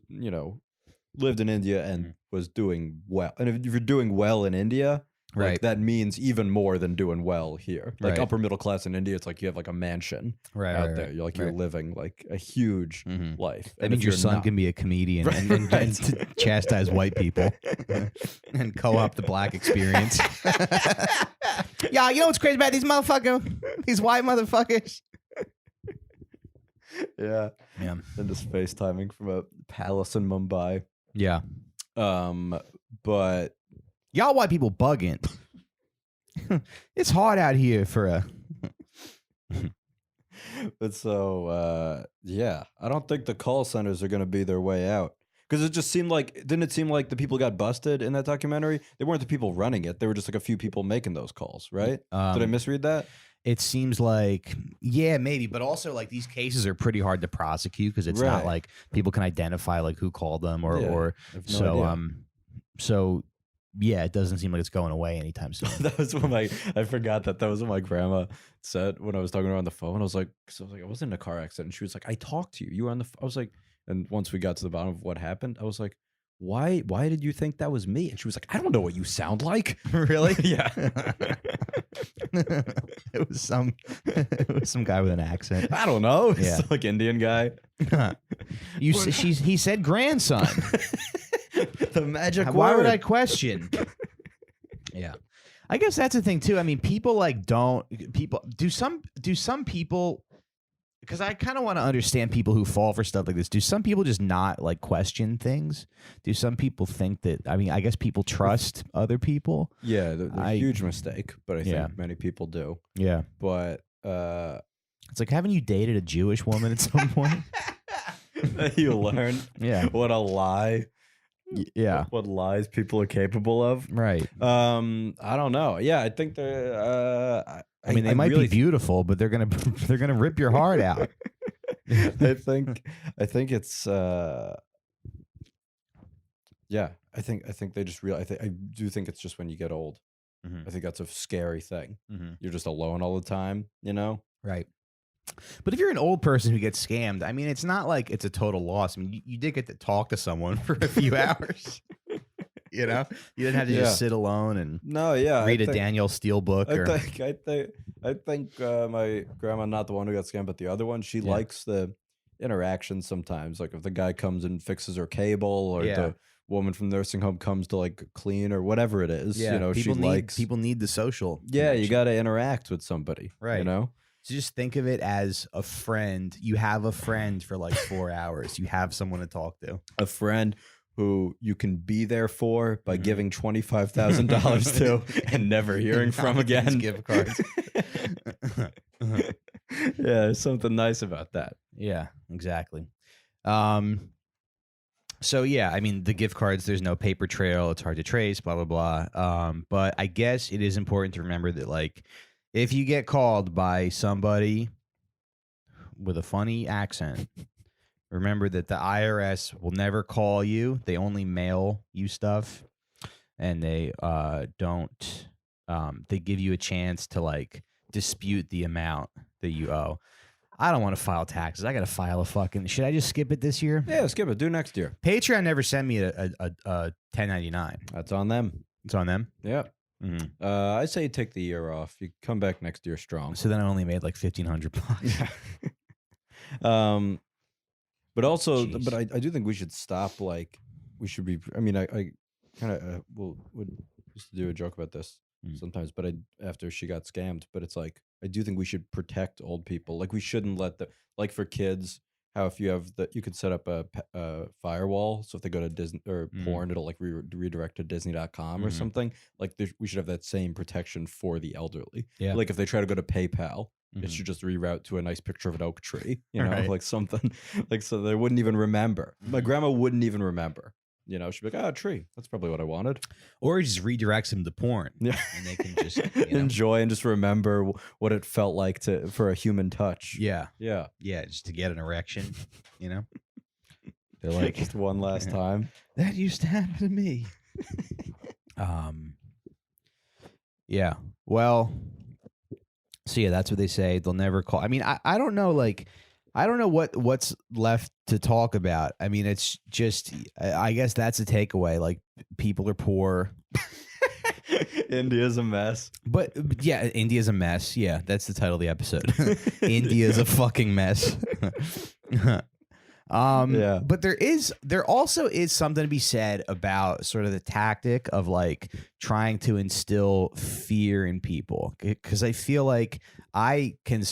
lived in India and was doing well. And if you're doing well in India, Right. like that means even more than doing well here. Like Right. upper middle class in India, it's like you have like a mansion out there. You're like you're living like a huge life. That means your son can be a comedian and to chastise white people and co-op the black experience. Yeah, you know what's crazy about these white motherfuckers? Yeah. Yeah. And just FaceTiming from a palace in Mumbai. Yeah. But Y'all white people bugging. It's hard out here for a... But so, yeah, I don't think the call centers are going to be their way out. Because it just seemed like, didn't it seem like the people got busted in that documentary? They weren't the people running it. They were just like a few people making those calls, right? Did I misread that? It seems like, yeah, maybe. But also, like, these cases are pretty hard to prosecute because it's not like people can identify, like, who called them or I have no so, yeah, it doesn't seem like it's going away anytime soon. That was what I forgot that was what my grandma said when I was talking to her on the phone. I was like, I was in a car accident. And she was like, I talked to you. You were on the I was like, and once we got to the bottom of what happened, I was like, why did you think that was me? And she was like, I don't know what you sound like. Really? Yeah. It was some guy with an accent. I don't know. Yeah. It's like Indian guy. He said grandson. The magic word. Why would I question? Yeah. I guess that's the thing too. I mean, people like do some people because I kind of want to understand people who fall for stuff like this. Do some people just not like question things? Do some people think that? I mean, I guess people trust other people. Yeah, a huge mistake, but I think many people do. Yeah, but it's like, haven't you dated a Jewish woman at some point? You learn, what a lie. Yeah, what lies people are capable of. Right. I don't know. Yeah, I think I mean, they might be beautiful, but they're gonna rip your heart out. I think it's yeah. I think they just realize. I do think it's just when you get old. I think that's a scary thing. You're just alone all the time. You know. Right. But if you're an old person who gets scammed, I mean, it's not like it's a total loss. I mean, you did get to talk to someone for a few hours. You know, you didn't have to just sit alone and read a Daniel Steele book. I think my grandma, not the one who got scammed, but the other one, she likes the interaction sometimes. Like if the guy comes and fixes her cable, or the woman from the nursing home comes to like clean or whatever it is. You know, people need the social. Yeah, connection. You got to interact with somebody. Right. You know. So just think of it as a friend. You have a friend for like 4 hours. You have someone to talk to. A friend who you can be there for by giving $25,000 to and never hearing from again. Gift cards. Yeah, there's something nice about that. Yeah, exactly. So yeah, I mean, the gift cards, there's no paper trail. It's hard to trace, blah, blah, blah. But I guess it is important to remember that, like, if you get called by somebody with a funny accent, remember that the IRS will never call you. They only mail you stuff, and they don't. They give you a chance to like dispute the amount that you owe. I don't want to file taxes. I got to file a fucking. Should I just skip it this year? Yeah, skip it. Do next year. Patreon never sent me a 1099. That's on them. It's on them. Yeah. I say take the year off. You come back next year strong. So then I only made like $1,500. Yeah. But also, but I do think we should stop. Like, we should be. I mean, I kind of would used to do a joke about this sometimes. But after she got scammed, but it's like I do think we should protect old people. Like we shouldn't let like for kids. How if you have you could set up a firewall, so if they go to Disney or porn, it'll like redirect to Disney.com or something. Like we should have that same protection for the elderly. Yeah. Like if they try to go to PayPal, it should just reroute to a nice picture of an oak tree. You know, like something like so they wouldn't even remember. My grandma wouldn't even remember. You know, she'd be like, "Ah, a tree. That's probably what I wanted." Or he just redirects them to porn. Yeah, and they can just enjoy and just remember what it felt like for a human touch. Yeah, yeah, just to get an erection. You know, they're like just one last time. That used to happen to me. Yeah. Well. So yeah, that's what they say. They'll never call. I mean, I don't know. Like. I don't know what's left to talk about. I mean, it's just, I guess that's a takeaway. Like, people are poor. India's a mess. But yeah, India's a mess. Yeah, that's the title of the episode. India's a fucking mess. Yeah. But there also is something to be said about sort of the tactic of like trying to instill fear in people, because I feel like I can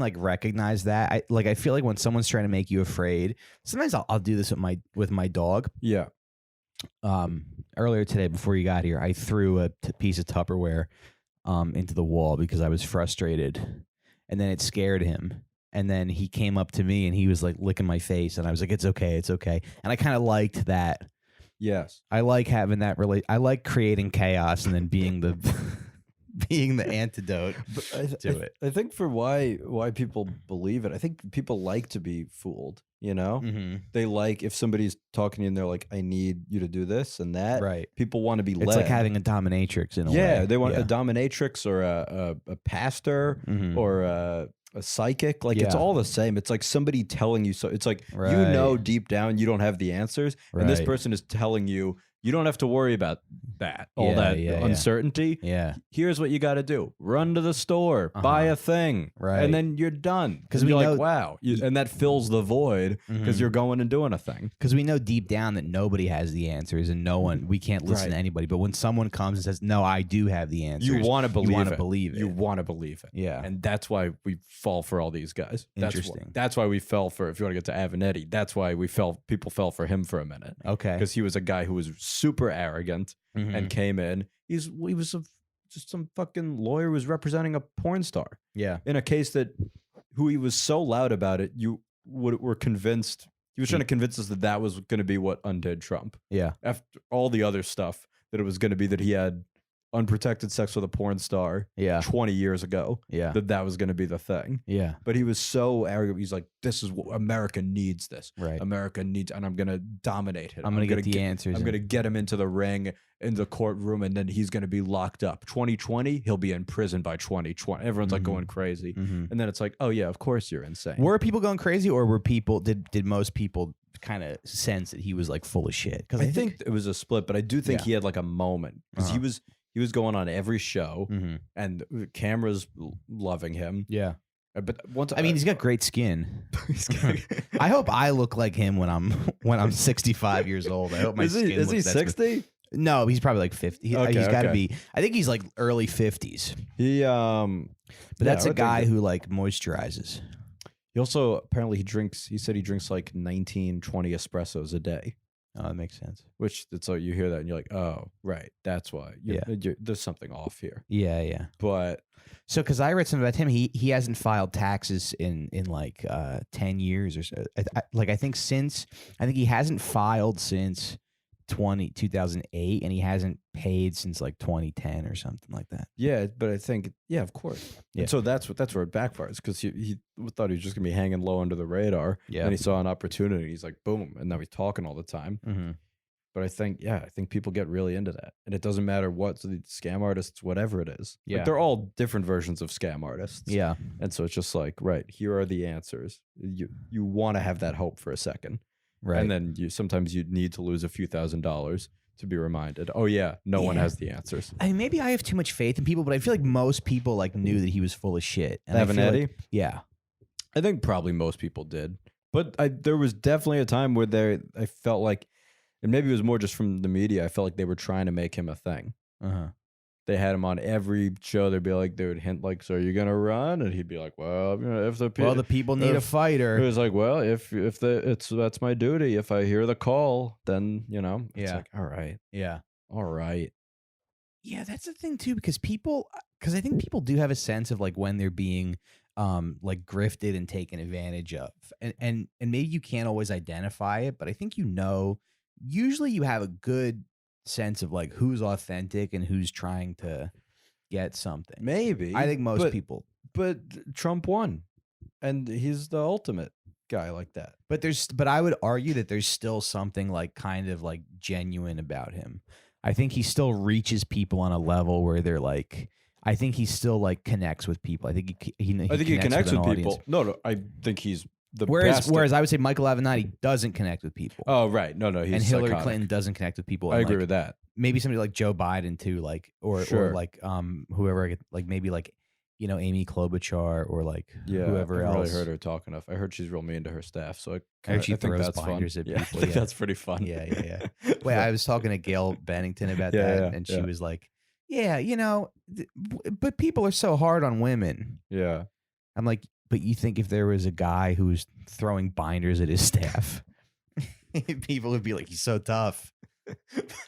like recognize that. I feel like when someone's trying to make you afraid, sometimes I'll do this with my dog. Yeah. Earlier today, before you got here, I threw a piece of Tupperware into the wall because I was frustrated, and then it scared him. And then he came up to me and he was like licking my face, and I was like, "It's okay, it's okay." And I kind of liked that. Yes, I like having that I like creating chaos and then being the antidote to it. I think for why people believe it, I think people like to be fooled. You know, they like if somebody's talking to you and they're like, "I need you to do this and that." Right. People want to be led. It's like having a dominatrix in a way. Yeah, they want a dominatrix or a pastor or a psychic. Like it's all the same. It's like somebody telling you so. It's like you know deep down you don't have the answers, and this person is telling you you don't have to worry about all that uncertainty. Yeah. Here's what you got to do: run to the store, buy a thing, right, and then you're done. Because you're know, like, wow, and that fills the void because you're going and doing a thing. Because we know deep down that nobody has the answers, and we can't listen to anybody. But when someone comes and says, "No, I do have the answers," you want to believe it. You want to believe it. Yeah, and that's why we fall for all these guys. Interesting. That's why we fell for. If you want to get to Avenatti, that's why people fell for him for a minute. Okay, because he was a guy who was super arrogant and came in. He was just some fucking lawyer who was representing a porn star. Yeah, in a case that he was so loud about it, you were convinced. He was trying to convince us that was going to be what undid Trump. Yeah, after all the other stuff, that it was going to be that he had unprotected sex with a porn star 20 years ago. Yeah, that was going to be the thing. Yeah, but he was so arrogant. He's like, this is what America needs. This right, America needs, and I'm going to dominate it. I'm going to get the answers. I'm going to get him into the ring, in the courtroom, and then he's going to be locked up. 2020, he'll be in prison by 2020. Everyone's like going crazy, and then it's like, oh yeah, of course you're insane. Were people going crazy, or did most people kind of sense that he was like full of shit? Because I think it was a split, but I do think he had like a moment because he was going on every show, and cameras loving him. Yeah. But he's got great skin. I hope I look like him when I'm 65 years old. I hope my skin is he 60? No, he's probably like 50. He's got to be. I think he's like early 50s. But that's a guy who like moisturizes. He also apparently he said he drinks like 19, 20 espressos a day. Oh, that makes sense. Which it's like you hear that and you're like, oh, right, that's why. There's something off here. Yeah, yeah. But so, because I read something about him, he hasn't filed taxes in like 10 years or so. I think he hasn't filed since 2008, and he hasn't paid since like 2010 or something like that. Yeah, but I think of course. Yeah. And so that's where it backfires, because he thought he was just gonna be hanging low under the radar. Yeah. And he saw an opportunity. He's like, boom, and now he's talking all the time. But I think people get really into that, and it doesn't matter what the scam artists, whatever it is. Yeah, like, they're all different versions of scam artists. Yeah, and so it's just like, right, here are the answers. You want to have that hope for a second. Right. And then sometimes you need to lose a few $1,000s to be reminded, oh yeah, no one has the answers. I mean, maybe I have too much faith in people, but I feel like most people like knew that he was full of shit. And Avenatti? Like, yeah. I think probably most people did. But there was definitely a time where I felt like, and maybe it was more just from the media, I felt like they were trying to make him a thing. They had him on every show. They would hint like, "So are you gonna run?" And he'd be like, "Well, if the people need a fighter." It was like, "Well, if that's my duty. If I hear the call, then it's like, all right, all right." Yeah, that's the thing too, because I think people do have a sense of like when they're being like grifted and taken advantage of, and maybe you can't always identify it, but I think usually you have a good sense of like who's authentic and who's trying to get something. Maybe. I think most people. But Trump won, and he's the ultimate guy like that. But I would argue that there's still something like kind of like genuine about him. I think he still reaches people on a level where they're like, I think he still like connects with people. I think he connects with people. No, I think he's the whereas I would say Michael Avenatti doesn't connect with people. Oh, right. No, he's and Hillary psychotic. Clinton doesn't connect with people. I agree with that. Maybe somebody like Joe Biden too, like or like whoever, like maybe like Amy Klobuchar or like whoever else. I really heard her talk enough. I heard she's real mean to her staff, so I think that's binders fun. At people. I think that's pretty fun. Yeah. Wait, I was talking to Gail Bennington about that, and she was like, "Yeah, but people are so hard on women." Yeah, I'm like, but you think if there was a guy who was throwing binders at his staff, people would be like, "He's so tough."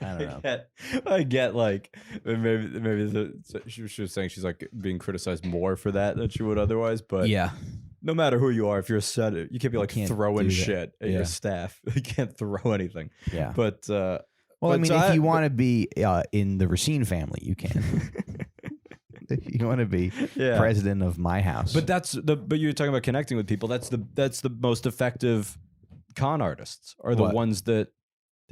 I don't know. I get like maybe she was saying she's like being criticized more for that than she would otherwise, but no matter who you are, if you're a set, you can't be like throwing shit at your staff. You can't throw anything. Yeah, but if you want to be in the Recine family, you can. If you want to be president of my house, but you're talking about connecting with people. That's the most effective con artists are the ones that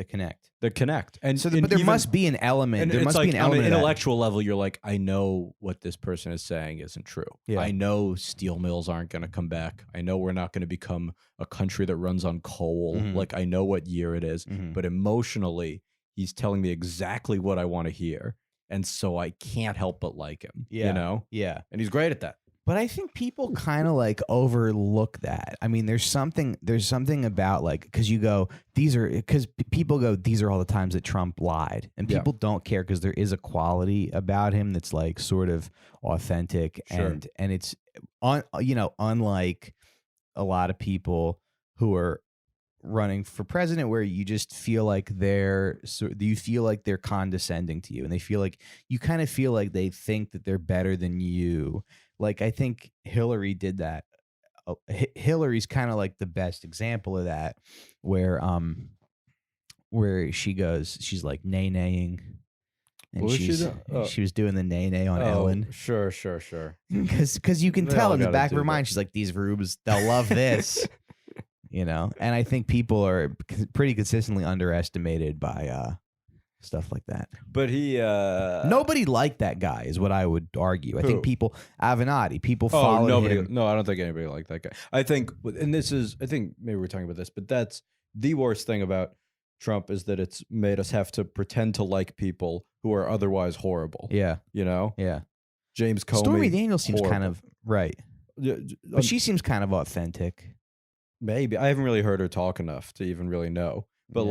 connect. That connect. And so, but there must be an element. There must be an element. On an intellectual level, you're like, I know what this person is saying isn't true. Yeah. I know steel mills aren't going to come back. I know we're not going to become a country that runs on coal. Like, I know what year it is. But emotionally, he's telling me exactly what I want to hear. And so I can't help but like him, you know? Yeah. And he's great at that. But I think people kind of like overlook that. I mean, there's something about like, because people go, these are all the times that Trump lied, and people don't care because there is a quality about him that's like sort of authentic, and it's unlike a lot of people who are running for president, where you just feel like they're condescending to you, and you kind of feel like they think that they're better than you. Like, I think Hillary did that. Hillary's kind of like the best example of that, where she goes, she's like nay-naying, and she was doing the nay-nay on Ellen. Sure. Because you can tell in the back of her mind, she's like, these rubes, they'll love this. And I think people are pretty consistently underestimated by stuff like that. But nobody liked that guy, is what I would argue. I think Avenatti, people followed him. No, I don't think anybody liked that guy. I think maybe we're talking about this, but that's the worst thing about Trump, is that it's made us have to pretend to like people who are otherwise horrible. Yeah. Yeah. James Comey. Stormy Daniels seems horrible. kind of right. But she seems kind of authentic. Maybe. I haven't really heard her talk enough to even really know. But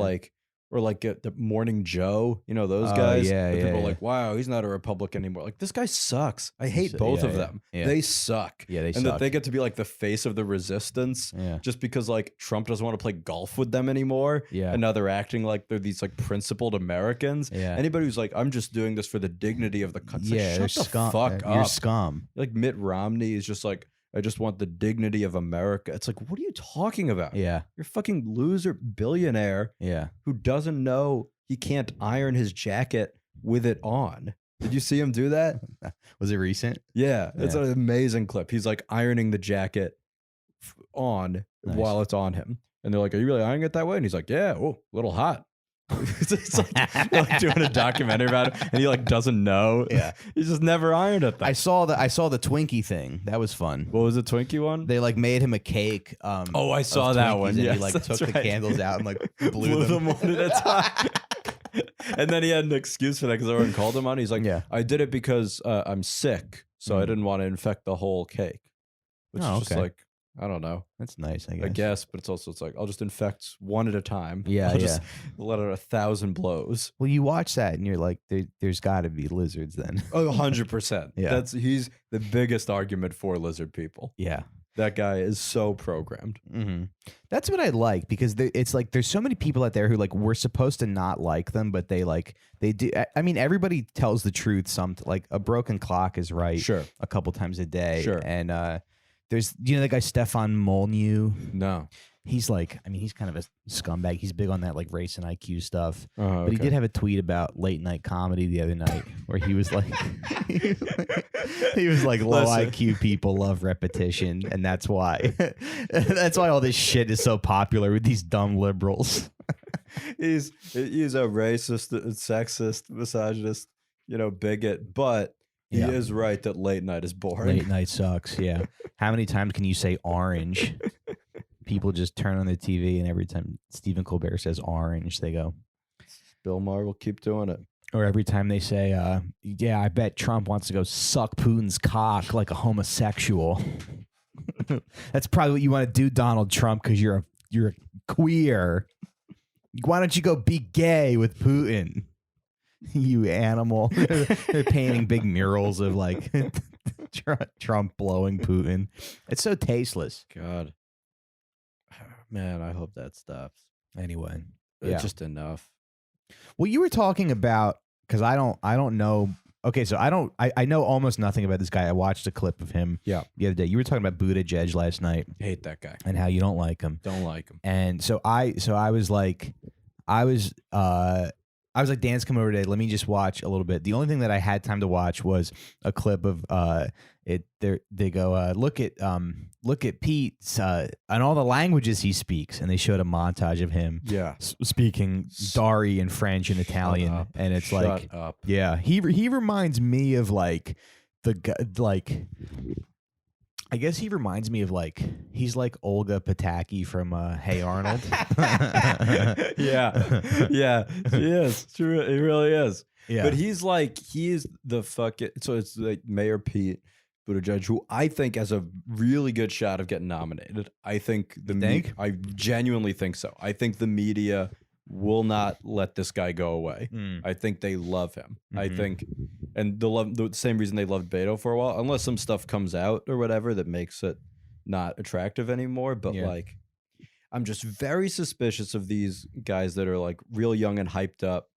or like the Morning Joe, those guys. People are like, wow, he's not a Republican anymore. Like, this guy sucks. I hate both of them. Yeah. They suck. Yeah, they suck. And that they get to be like the face of the resistance just because like Trump doesn't want to play golf with them anymore. Yeah. And now they're acting like they're these like principled Americans. Yeah. Anybody who's like, I'm just doing this for the dignity of the country. Yeah, like, shut the fuck up. You're scum. Like Mitt Romney is just like, I just want the dignity of America. It's like, what are you talking about? Yeah. You're a fucking loser billionaire who doesn't know he can't iron his jacket with it on. Did you see him do that? Was it recent? Yeah. It's an amazing clip. He's like ironing the jacket on while it's on him. And they're like, are you really ironing it that way? And he's like, yeah, a little hot. It's like doing a documentary about it, and he like doesn't know. Yeah, he's just never ironed it. I saw the Twinkie thing. That was fun. What was the Twinkie one? They like made him a cake. I saw that one. Yeah, he like took the candles out and like blew them one at a time. And then he had an excuse for that because everyone called him on. He's like, I did it because I'm sick, so I didn't want to infect the whole cake. Which is just like, I don't know. That's nice, I guess, but it's like, I'll just infect one at a time. Yeah, I'll just let out 1,000 blows. Well, you watch that and you're like, there's got to be lizards then. 100%. Yeah. He's the biggest argument for lizard people. Yeah. That guy is so programmed. Mm-hmm. That's what I like, because it's like there's so many people out there who like we're supposed to not like them, but they do. I mean, everybody tells the truth. Like a broken clock is right. Sure. A couple times a day. Sure. And there's the guy Stefan Molyneux. No. He's like, I mean, he's kind of a scumbag. He's big on that like race and IQ stuff. But he did have a tweet about late night comedy the other night where he was like, he was like, low IQ people love repetition, and that's why all this shit is so popular with these dumb liberals. He's a racist, sexist, misogynist, bigot, but he is right that late night is boring. Late night sucks. Yeah. How many times can you say orange? People just turn on the TV, and every time Stephen Colbert says orange, they go, Bill Maher will keep doing it. Or every time they say, I bet Trump wants to go suck Putin's cock like a homosexual. That's probably what you want to do, Donald Trump, because you're a queer. Why don't you go be gay with Putin? You animal. They're painting big murals of like Trump blowing Putin. It's so tasteless. God. Man, I hope that stops. Anyway. It's just enough. Well, you were talking about, because I don't know. Okay, so I know almost nothing about this guy. I watched a clip of him the other day. You were talking about Buttigieg last night. Hate that guy. And how you don't like him. Don't like him. And so I was like, Dan's come over today. Let me just watch a little bit. The only thing that I had time to watch was a clip of it. They go look at Pete and all the languages he speaks, and they showed a montage of him speaking Dari and French and Italian, and it's Shut up. He reminds me of like the guy, like I guess he reminds me of like he's like Olga Pataki from Hey Arnold. Yeah, he is. He really is. Yeah, but he's the fucking. So it's like Mayor Pete Buttigieg, who I think has a really good shot of getting nominated. I think I genuinely think so. I think the media will not let this guy go away. I think they love him. I think, and they'll love the same reason they loved Beto for a while, unless some stuff comes out or whatever that makes it not attractive anymore. But like, I'm just very suspicious of these guys that are like real young and hyped up,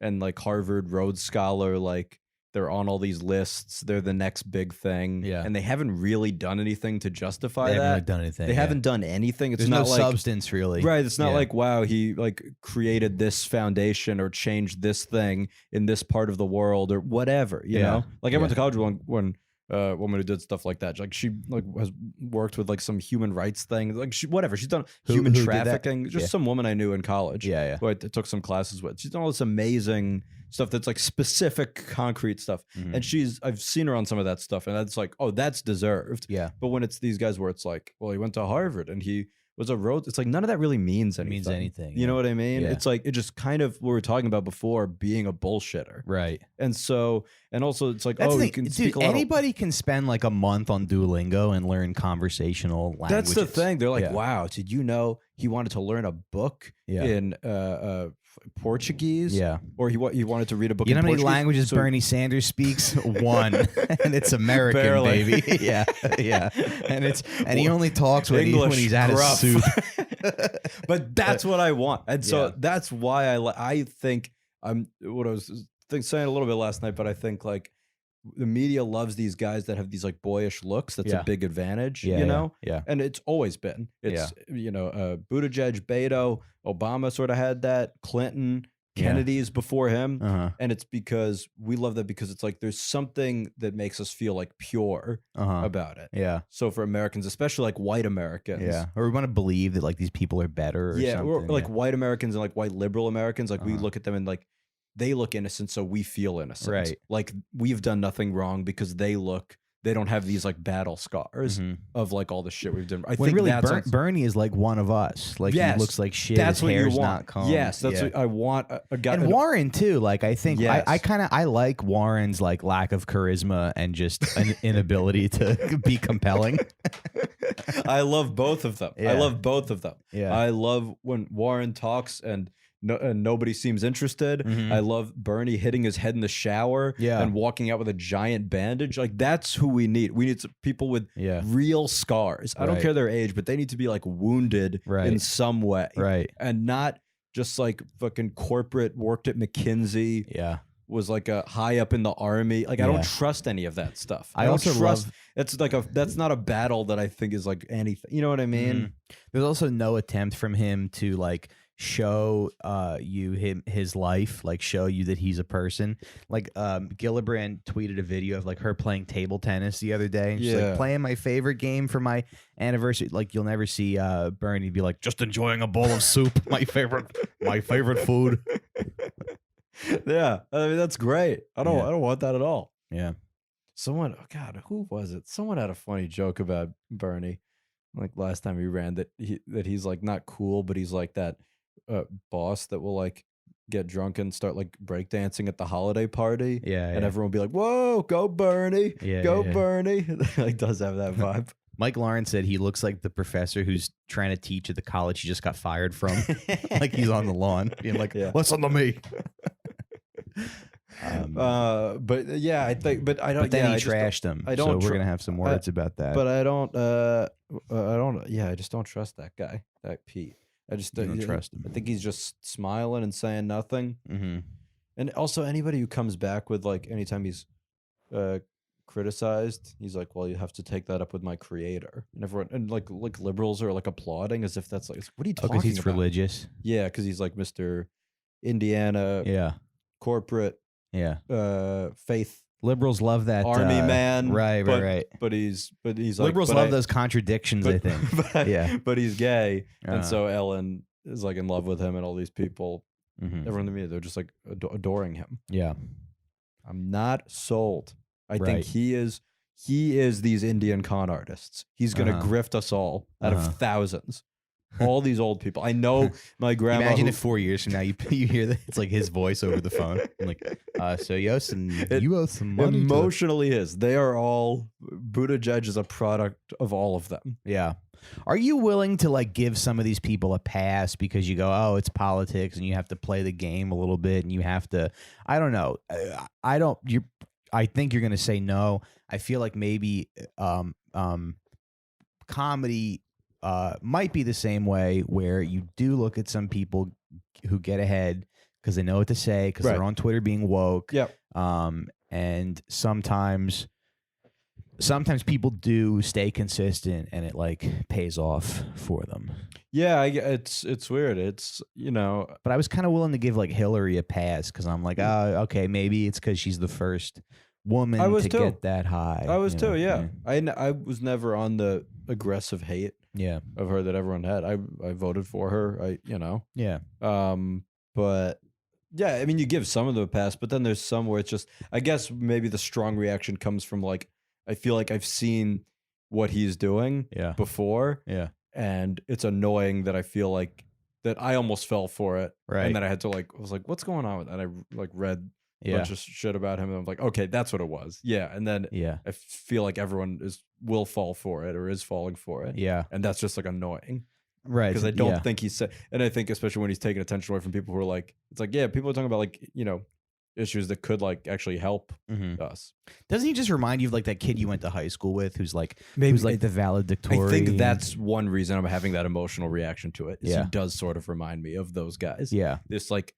and like Harvard Rhodes Scholar, like they're on all these lists. They're the next big thing. Yeah. And they haven't really done anything to justify they that. haven't really done anything. They haven't done anything. It's There's not no like substance really. Right. It's not like, wow, he like created this foundation or changed this thing in this part of the world or whatever, you know? Like I went to college when woman who did stuff like that. Like she like has worked with like some human rights thing. Like she's done human trafficking. Just some woman I knew in college. Who I took some classes with. She's done all this amazing stuff that's like specific concrete stuff. And I've seen her on some of that stuff, and that's like, oh, that's deserved. Yeah. But when it's these guys where it's like, well, he went to Harvard and he was a road. It's like none of that really means anything. You know what I mean? It's like it just kind of what we were talking about before, being a bullshitter. Right. And so, and also it's like, that's you can speak a anybody can spend like a month on Duolingo and learn conversational languages. That's the thing. They're like, wow, did you know he wanted to learn a book in Portuguese? Yeah. Or he wanted to read a book in Portuguese? You know how many languages Bernie Sanders speaks? One. And it's American, barely. Baby. Yeah. And he only talks when he's out of soup. But that's what I want. And so that's why I think what I was saying a little bit last night, but I think like the media loves these guys that have these like boyish looks. That's a big advantage, you know? Yeah. And it's always been. It's, Buttigieg, Beto, Obama sort of had that, Clinton, Kennedy's before him. And it's because we love that because it's like there's something that makes us feel like pure about it. Yeah. So for Americans, especially like white Americans. Or we want to believe that like these people are better or something. Or like white Americans and like white liberal Americans, like we look at them and like they look innocent, so we feel innocent. Right. Like we've done nothing wrong because they don't have these like battle scars of like all the shit we've done. I think really Bernie is like one of us. Like he looks like shit. That's his what hair's you want. Not combed. Yes, that's what I want. A guy. And Warren too. Like I think I like Warren's like lack of charisma and just an inability to be compelling. I love both of them. I love both of them. Yeah. I love when Warren talks and nobody seems interested. I love Bernie hitting his head in the shower and walking out with a giant bandage. Like that's who we need. We need people with real scars. I don't care their age, but they need to be like wounded in some way. Right. And not just like fucking corporate, worked at McKinsey. Yeah. Was like a high up in the army. Like I don't trust any of that stuff. I also trust. That's not a battle that I think is like anything. You know what I mean? There's also no attempt from him to like show his life, like show you that he's a person. Like Gillibrand tweeted a video of like her playing table tennis the other day, and she's like, playing my favorite game for my anniversary. Like you'll never see Bernie be like, just enjoying a bowl of soup, my favorite food. Yeah, I mean that's great. I don't want that at all. Yeah. Someone, oh God, who was it? Someone had a funny joke about Bernie, like last time he ran, that he's like not cool, but he's like that boss that will like get drunk and start like breakdancing at the holiday party. And everyone will be like, "Whoa, go Bernie, go Bernie!" Like does have that vibe. Mike Lawrence said he looks like the professor who's trying to teach at the college he just got fired from. Like he's on the lawn being like, listen to me. But yeah, I think, but I don't. But then he trashed him. So we're gonna have some words about that. But I don't. Yeah, I just don't trust that guy, that Pete. I just don't trust him. I think he's just smiling and saying nothing. And also, anybody who comes back with like, anytime he's criticized, he's like, well, you have to take that up with my creator. And everyone, and like liberals are like applauding as if that's like, what are you talking about? Because he's religious. Yeah, because he's like Mr. Indiana. Yeah. Corporate. Yeah. Faith. Liberals love that army man. Right. But he's liberals love those contradictions. I think. But he's gay, and so Ellen is like in love with him, and all these people, everyone to me, they're just like adoring him. Yeah. I'm not sold. I think he is he is these Indian con artists. He's going to grift us all out of thousands. All these old people. I know my grandma. Imagine if 4 years from now you hear that it's like his voice over the phone. I'm like, so you owe some money. Emotionally is. They are all, Buttigieg is a product of all of them. Yeah. Are you willing to like give some of these people a pass because you go, oh, it's politics and you have to play the game a little bit and you have to, I don't know. I think you're going to say no. I feel like maybe comedy might be the same way, where you do look at some people who get ahead because they know what to say, because they're on Twitter being woke. Yep. And sometimes people do stay consistent and it like pays off for them. Yeah, it's weird. It's, you know. But I was kind of willing to give like Hillary a pass because I'm like, oh, okay, maybe it's because she's the first woman to get that high. I was too, yeah. I was never on the aggressive hate of her that everyone had. I voted for her. Yeah. But yeah, I mean, you give some of them a pass, but then there's some where it's just, I guess maybe the strong reaction comes from like, I feel like I've seen what he's doing before. Yeah. And it's annoying that I feel like that I almost fell for it. Right. And then I had to like, I was like, what's going on with that? And I like read a bunch of shit about him, and I'm like, okay, that's what it was. Yeah. And then I feel like everyone will fall for it or is falling for it. Yeah. And that's just like annoying. Right. Because I don't think he's said, and I think especially when he's taking attention away from people who are like, it's like, yeah, people are talking about like, you know, issues that could like actually help us. Doesn't he just remind you of like that kid you went to high school with who's like the valedictorian? I think that's one reason I'm having that emotional reaction to it. Is he does sort of remind me of those guys. Yeah. This like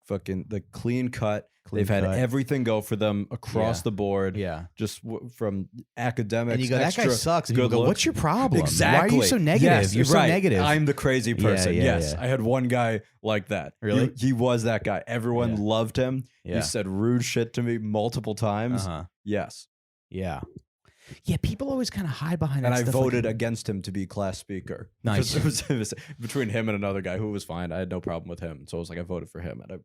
fucking the clean cut. They've had everything go for them across the board. Yeah. Just from academics. And you go, that guy sucks. And you go, what's your problem? Exactly. Why are you so negative? Yes, You're so negative. I'm the crazy person. Yeah. I had one guy like that. Really? He was that guy. Everyone loved him. Yeah. He said rude shit to me multiple times. Yes. Yeah. Yeah, people always kind of hide behind that and stuff. I voted against him to be class speaker. Nice. It was between him and another guy who was fine. I had no problem with him. So I was like, I voted for him. And I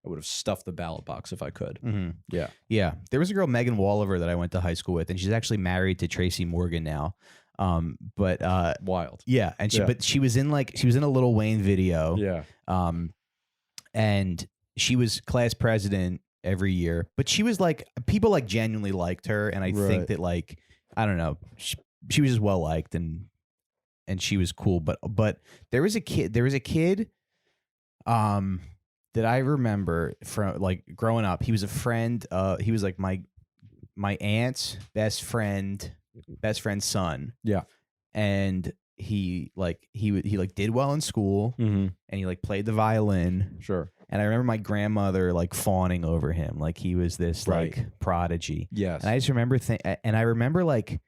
would have stuffed the ballot box if I could. Mm-hmm. Yeah. Yeah. There was a girl, Megan Walliver, that I went to high school with, and she's actually married to Tracy Morgan now. But wild. Yeah. And she was in a Lil Wayne video. Yeah. And she was class president every year, but she was like, people like genuinely liked her, and I think that like, I don't know, she was just well liked and she was cool, but there was a kid that I remember from like growing up. He was a friend, he was like my aunt's best friend's son. Yeah. And he did well in school, and he like played the violin. Sure. And I remember my grandmother like fawning over him, like he was this like prodigy. Yes. And I just remember and I remember like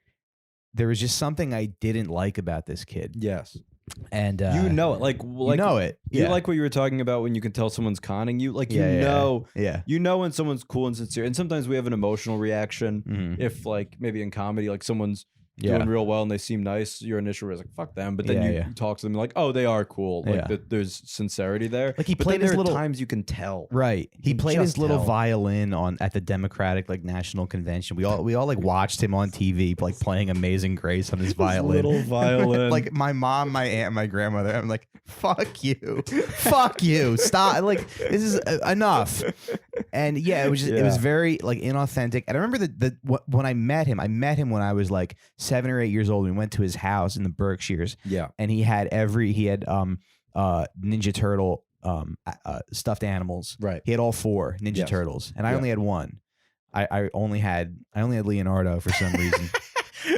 there was just something I didn't like about this kid. Yes. And you know it, like you know it. You like what you were talking about when you can tell someone's conning you, like you know when someone's cool and sincere. And sometimes we have an emotional reaction if like maybe in comedy, like someone's doing real well and they seem nice, your initial is like fuck them, but then you talk to them like, oh, they are cool, like there's sincerity there. Like he played his little times you can tell, right? He played his little violin at the Democratic like National Convention. We all like watched him on TV like playing Amazing Grace on his violin. Little violin. Like my mom, my aunt, my grandmother. I'm like, fuck you, fuck you, stop! Like this is enough. And yeah, it was just, it was very like inauthentic. And I remember when I met him when I was like 7 or 8 years old. We went to his house in the Berkshires. Yeah. And he had Ninja Turtle stuffed animals. Right. He had all 4 Ninja Turtles, and I only had one. I only had Leonardo for some reason.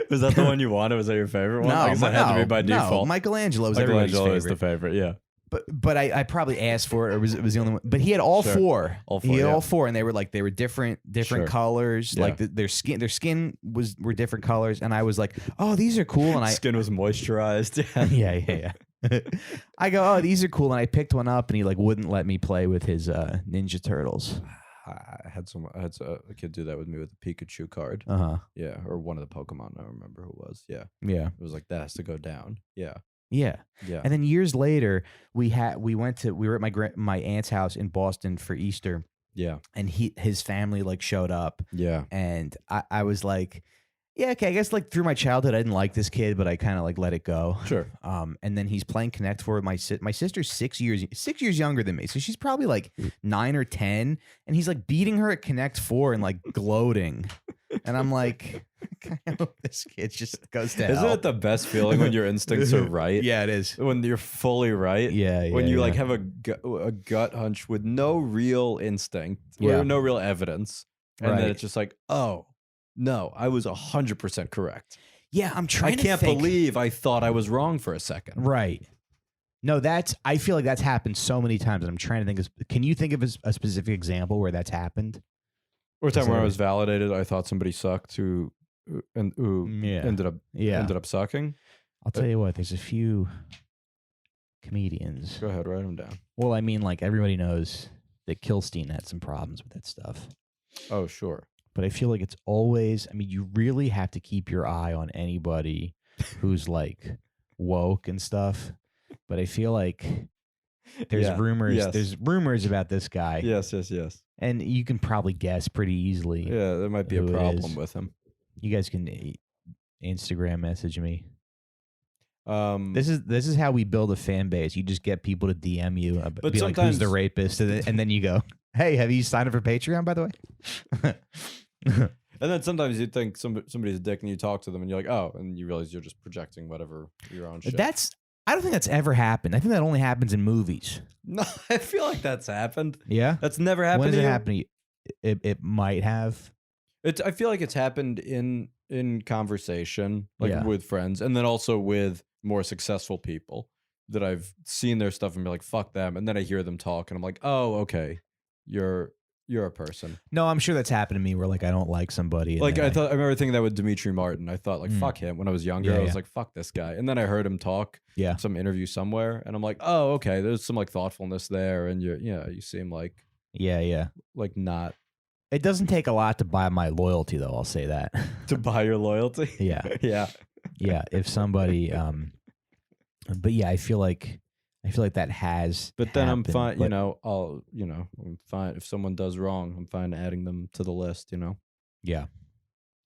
Was that the one you wanted? Was that your favorite one? No, that had to be by default. Michelangelo was everybody's favorite. Is the favorite, yeah. But I probably asked for it, or it was the only one. But he had all 4. He had all 4, and they were different colors. Yeah. Like their skin were different colors, and I was like, oh, these are cool. And skin was moisturized. Yeah. I go, oh, these are cool, and I picked one up, and he like wouldn't let me play with his Ninja Turtles. I had a kid do that with me with the Pikachu card. Yeah, or one of the Pokemon. I don't remember who it was. Yeah. It was like that has to go down. Yeah. Yeah. And then years later, we were at my aunt's house in Boston for Easter, Yeah. And his family like showed up. Yeah. And I was like, yeah, okay, I guess like through my childhood I didn't like this kid, but I kind of like let it go. Sure. And then he's playing Connect Four with my sister's 6 years younger than me, so she's probably like 9 or 10, and he's like beating her at Connect Four and like gloating, and I'm like, I hope this kid just goes to hell. Isn't it the best feeling when your instincts are right? Yeah, it is. When you're fully right. Yeah. When you like have a gut hunch with no real instinct, or no real evidence, and then it's just like, oh. No, I was 100% correct. Yeah, I'm trying to think. I can't believe I thought I was wrong for a second. Right. No, I feel like that's happened so many times. And I'm trying to think can you think of a specific example where that's happened? Or a time where I was validated, I thought somebody sucked who ended up sucking. I'll tell you what, there's a few comedians. Go ahead, write them down. Well, I mean, like everybody knows that Kilstein had some problems with that stuff. Oh, sure. But I feel like it's always, I mean, you really have to keep your eye on anybody who's like woke and stuff. But I feel like there's rumors about this guy. Yes. And you can probably guess pretty easily. Yeah, there might be a problem with him. You guys can Instagram message me. This is how we build a fan base. You just get people to DM you, but be like, who's the rapist, and then you go, hey, have you signed up for Patreon, by the way? And then sometimes you think somebody's a dick, and you talk to them, and you're like, oh, and you realize you're just projecting whatever your own shit. I don't think that's ever happened. I think that only happens in movies. No, I feel like that's happened. Yeah, that's never happened. When does it happen? It might have. I feel like it's happened in conversation, like with friends, and then also with more successful people that I've seen their stuff and be like, fuck them, and then I hear them talk, and I'm like, oh, okay, you're a person. No, I'm sure that's happened to me where like I don't like somebody. Like I remember thinking that with Dimitri Martin. I thought like fuck him when I was younger. I was like fuck this guy, and then I heard him talk. Some interview somewhere, and I'm like, oh, okay, there's some like thoughtfulness there, and you seem like like not. It doesn't take a lot to buy my loyalty, though. I'll say that. To buy your loyalty. Yeah. Yeah. If somebody, but yeah, I feel like that has. But then happened, I'm fine. I'm fine if someone does wrong. I'm fine adding them to the list. Yeah,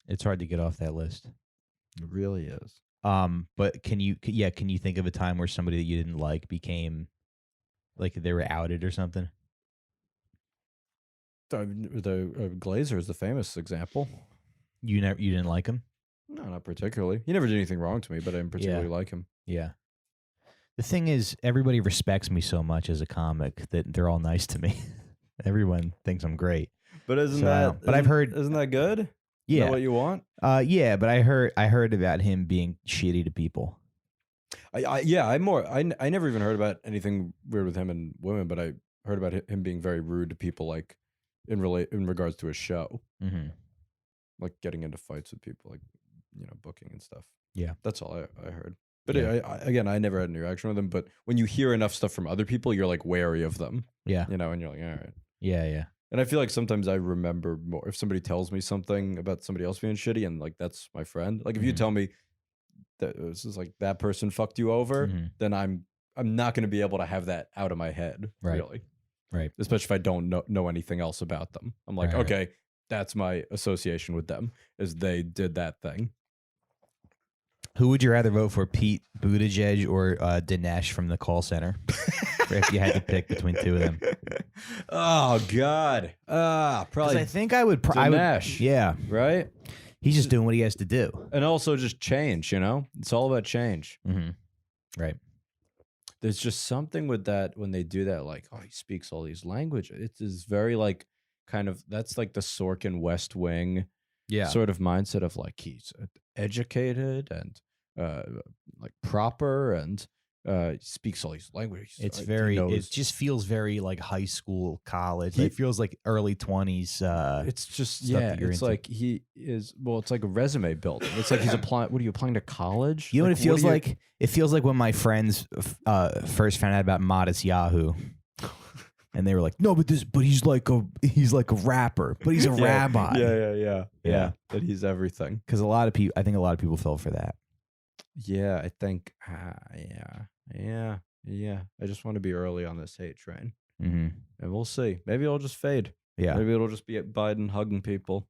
it's hard to get off that list. It really is. But can you think of a time where somebody that you didn't like became, like they were outed or something? The Glazer is the famous example. You didn't like him? No, not particularly. He never did anything wrong to me, but I didn't particularly like him. Yeah. The thing is, everybody respects me so much as a comic that they're all nice to me. Everyone thinks I'm great. But I've heard, isn't that good? Yeah. Is that what you want? Yeah, but I heard about him being shitty to people. I never even heard about anything weird with him and women, but I heard about him being very rude to people, like in regards to his show, like getting into fights with people, like booking and stuff. Yeah, that's all I heard. But I never had an interaction with him. But when you hear enough stuff from other people, you're like wary of them. Yeah, and you're like, all right. Yeah. And I feel like sometimes I remember more if somebody tells me something about somebody else being shitty, and like that's my friend. Like if you tell me that this is like that person fucked you over, then I'm not going to be able to have that out of my head. Right. Really. Right. Especially if I don't know anything else about them. I'm like, okay, that's my association with them, is they did that thing. Who would you rather vote for, Pete Buttigieg or Dinesh from the call center? If you had to pick between two of them. Oh, God. Probably. I think I would. Dinesh. Yeah. Right? He's just doing what he has to do. And also just change, It's all about change. Mm-hmm. Right. There's just something with that when they do that, like, oh, he speaks all these languages. It is very like kind of, that's like the Sorkin West Wing sort of mindset of like he's educated and like proper and speaks all these languages. It's it just feels very like high school, college. It feels like early 20s. It's just, it's like he is, well, it's like a resume building. It's like he's applying, what are you applying to college? You know what it feels like? It feels like when my friends first found out about Modest Yahoo. And they were like, no, but he's like a rapper, but he's a rabbi. Yeah. That he's everything. Because I think a lot of people fell for that. Yeah, I think, yeah. I just want to be early on this hate train. And we'll see. Maybe I'll just fade. Yeah. Maybe it'll just be Biden hugging people,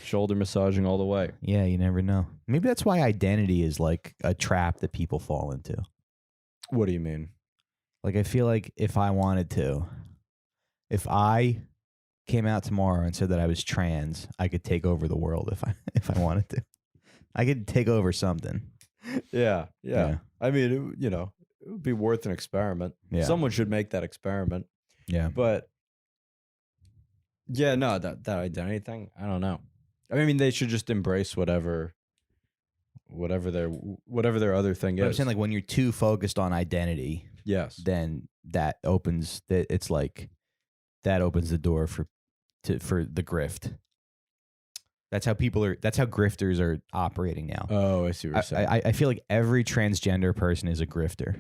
shoulder massaging all the way. Yeah, you never know. Maybe that's why identity is like a trap that people fall into. What do you mean? Like, I feel like if I came out tomorrow and said that I was trans, I could take over the world if I wanted to. I could take over something. Yeah. I mean, it would be worth an experiment. Yeah. Someone should make that experiment. Yeah. But yeah, no, that identity thing, I don't know. I mean, they should just embrace whatever their other thing But is. I'm saying, like, when you're too focused on identity, yes, then that opens the door for the grift. That's how grifters are operating now. Oh, I see what you're saying. I feel like every transgender person is a grifter.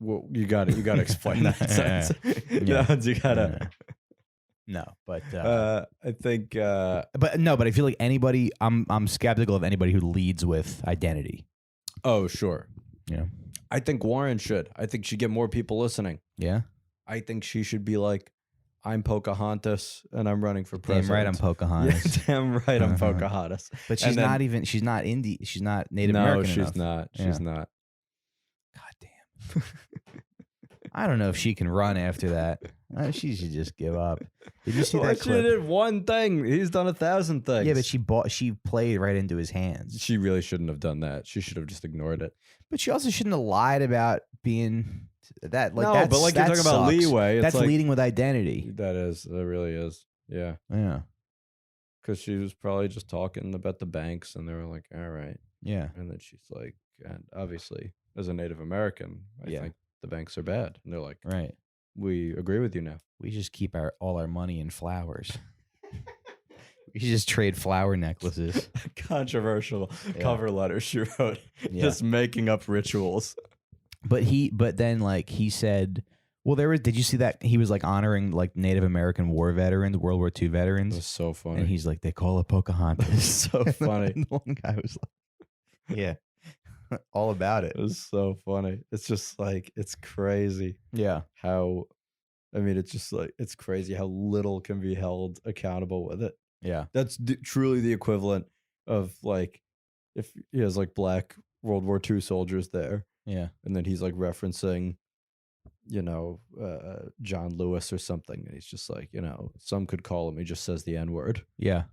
Well, you got to explain that sense. Yeah. You gotta. No, but I think. But I feel like anybody. I'm skeptical of anybody who leads with identity. Oh, sure. Yeah. I think Warren should. I think she'd get more people listening. Yeah. I think she should be like, I'm Pocahontas and I'm running for president. Damn right I'm Pocahontas. Yeah, damn right I'm Pocahontas. But she's not Indian. She's not Native American. No, she's enough. not. She's not. God damn. I don't know if she can run after that. She should just give up. Did you see that clip? She did one thing. He's done 1,000 things. Yeah, but she played right into his hands. She really shouldn't have done that. She should have just ignored it. But she also shouldn't have lied about being that. Like, no, but like you're talking about leeway. That's like, leading with identity. That really is. Yeah. Yeah. Because she was probably just talking about the banks, and they were like, "All right." Yeah. And then she's like, and obviously, as a Native American, I think the banks are bad. And they're like, right. We agree with you now. We just keep all our money in flowers. We should just trade flower necklaces. Controversial cover letter she wrote. Just making up rituals. But then like he said, well, did you see that he was like honoring like Native American war veterans, World War II veterans? It was so funny. And he's like, they call it Pocahontas. So funny. And the one guy was like, yeah, all about it. It was so funny. It's just like, it's crazy. Yeah. It's just like, it's crazy how little can be held accountable with it. Yeah. That's truly the equivalent of like, if he has like black World War II soldiers there. Yeah. And then he's like referencing, John Lewis or something. And he's just like, some could call him. He just says the N-word. Yeah.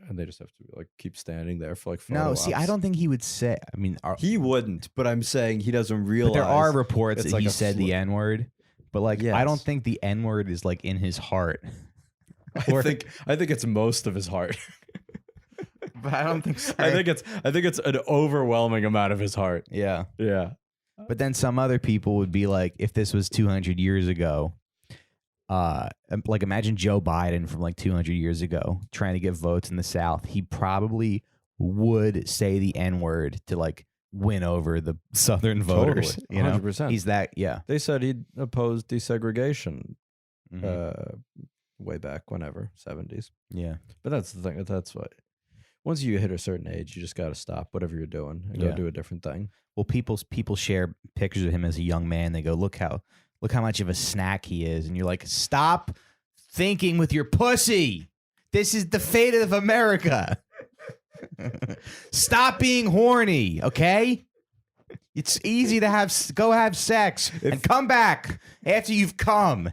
And they just have to like keep standing there for like No, see, I don't think he would say. I mean, he wouldn't, but I'm saying he doesn't realize. But there are reports that like he said the N-word, but like I don't think the N-word is like in his heart. I think it's most of his heart. But I don't think so. I think it's an overwhelming amount of his heart. Yeah. Yeah. But then some other people would be like, if this was 200 years ago, like imagine Joe Biden from like 200 years ago trying to get votes in the South. He probably would say the N-word to like win over the Southern voters. Totally. 100%. He's that. Yeah. They said he'd opposed desegregation way back whenever, 70s. Yeah. But that's the thing. That's what. Once you hit a certain age, you just got to stop whatever you're doing and go do a different thing. Well, people share pictures of him as a young man. They go, look how much of a snack he is. And you're like, stop thinking with your pussy. This is the fate of America. Stop being horny, okay? It's easy to go have sex and come back after you've come.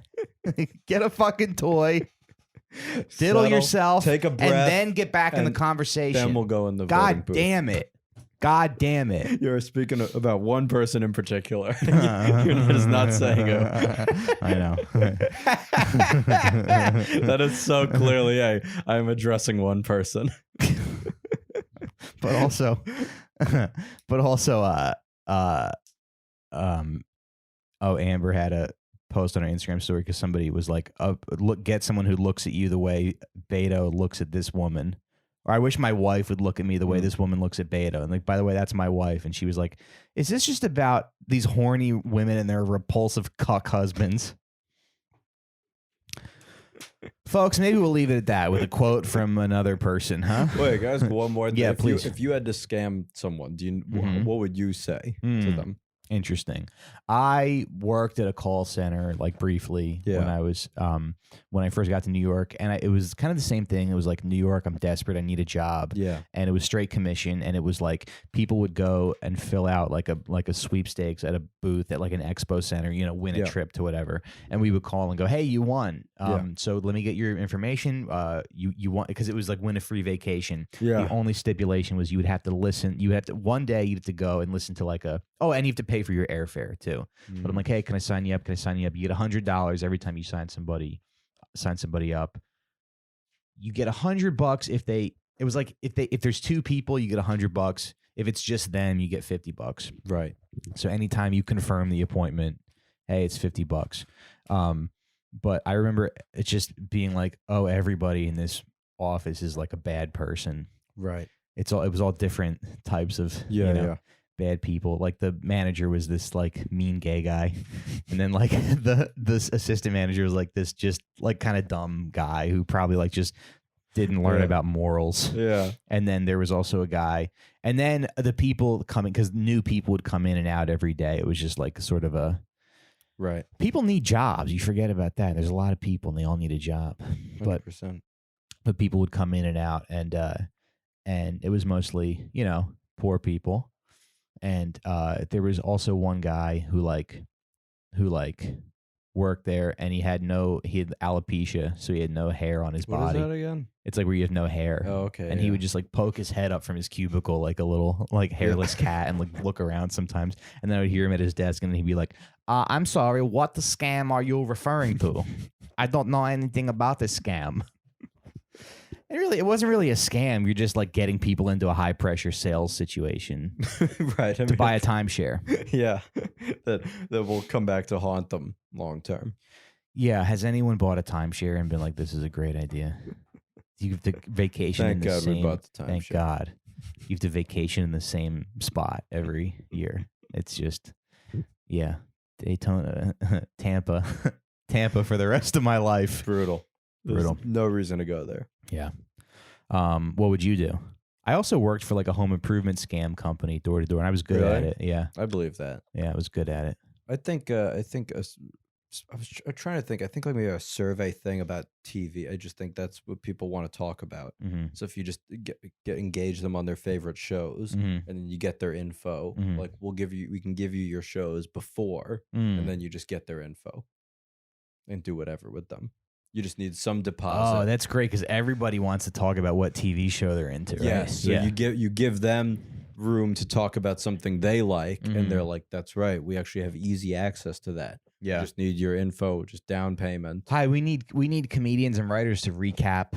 Get a fucking toy. Diddle yourself, take a breath, and then get back in the conversation. Then we'll go in the voting booth. God damn it. You're speaking about one person in particular. You're just not saying who. I know. That is so clearly I'm addressing one person. But also, Amber had a post on her Instagram story because somebody was like, get someone who looks at you the way Beto looks at this woman. Or I wish my wife would look at me the way this woman looks at Beto. And like, by the way, that's my wife. And she was like, is this just about these horny women and their repulsive cuck husbands? Folks, maybe we'll leave it at that with a quote from another person, huh? Wait, guys, one more thing. Yeah, please. If you had to scam someone, what would you say to them? Interesting. I worked at a call center like briefly when I was when I first got to New York, and it was kind of the same thing. It was like, New York, I'm desperate, I need a job. Yeah. And it was straight commission, and it was like people would go and fill out like a sweepstakes at a booth at like an expo center, win a trip to whatever, and we would call and go, hey, you won. So let me get your information. You won, because it was like win a free vacation. Yeah. The only stipulation was you would have to listen. You had to one day you'd have to go and listen to like and you have to pay for your airfare too. But I'm like, hey, can I sign you up? Can I sign you up? You get $100 every time you sign somebody up. You get $100 if there's two people, you get $100. If it's just them, you get $50. Right. So anytime you confirm the appointment, hey, it's $50. But I remember it just being like, oh, everybody in this office is like a bad person. Right. It was all different types of bad people. Like the manager was this like mean gay guy, and then like the assistant manager was like this just like kind of dumb guy who probably like just didn't learn about morals. Yeah. And then there was also a guy, and then the people coming, because new people would come in and out every day. It was just like sort of a right. People need jobs. You forget about that. There's a lot of people, and they all need a job. 100%. But people would come in and out, and it was mostly poor people. And there was also one guy who worked there, and he had alopecia, so he had no hair on his body. What is that again? It's like where you have no hair. Oh, okay. And he would just like poke his head up from his cubicle like a little like hairless cat, and like look around sometimes. And then I would hear him at his desk, and he'd be like, I'm sorry, what the scam are you referring to? I don't know anything about this scam. It wasn't really a scam. You're just like getting people into a high pressure sales situation, right? To buy a timeshare. Yeah, that will come back to haunt them long term. Yeah. Has anyone bought a timeshare and been like, "This is a great idea"? You have to vacation. Thank God we bought the timeshare. Thank God. You have to vacation in the same spot every year. It's just, Daytona, Tampa for the rest of my life. Brutal. There's no reason to go there. Yeah. What would you do? I also worked for like a home improvement scam company, door to door, and I was good at it. Yeah. I believe that. Yeah, I was good at it. I was trying to think. I think like maybe a survey thing about TV. I just think that's what people want to talk about. Mm-hmm. So if you just engage them on their favorite shows, and then you get their info, like we can give you your shows before, and then you just get their info and do whatever with them. You just need some deposit. Oh, that's great, because everybody wants to talk about what TV show they're into. Right? Yes. So you give them room to talk about something they like, and they're like, "That's right. We actually have easy access to that. Yeah. You just need your info, just down payment." Hi, we need comedians and writers to recap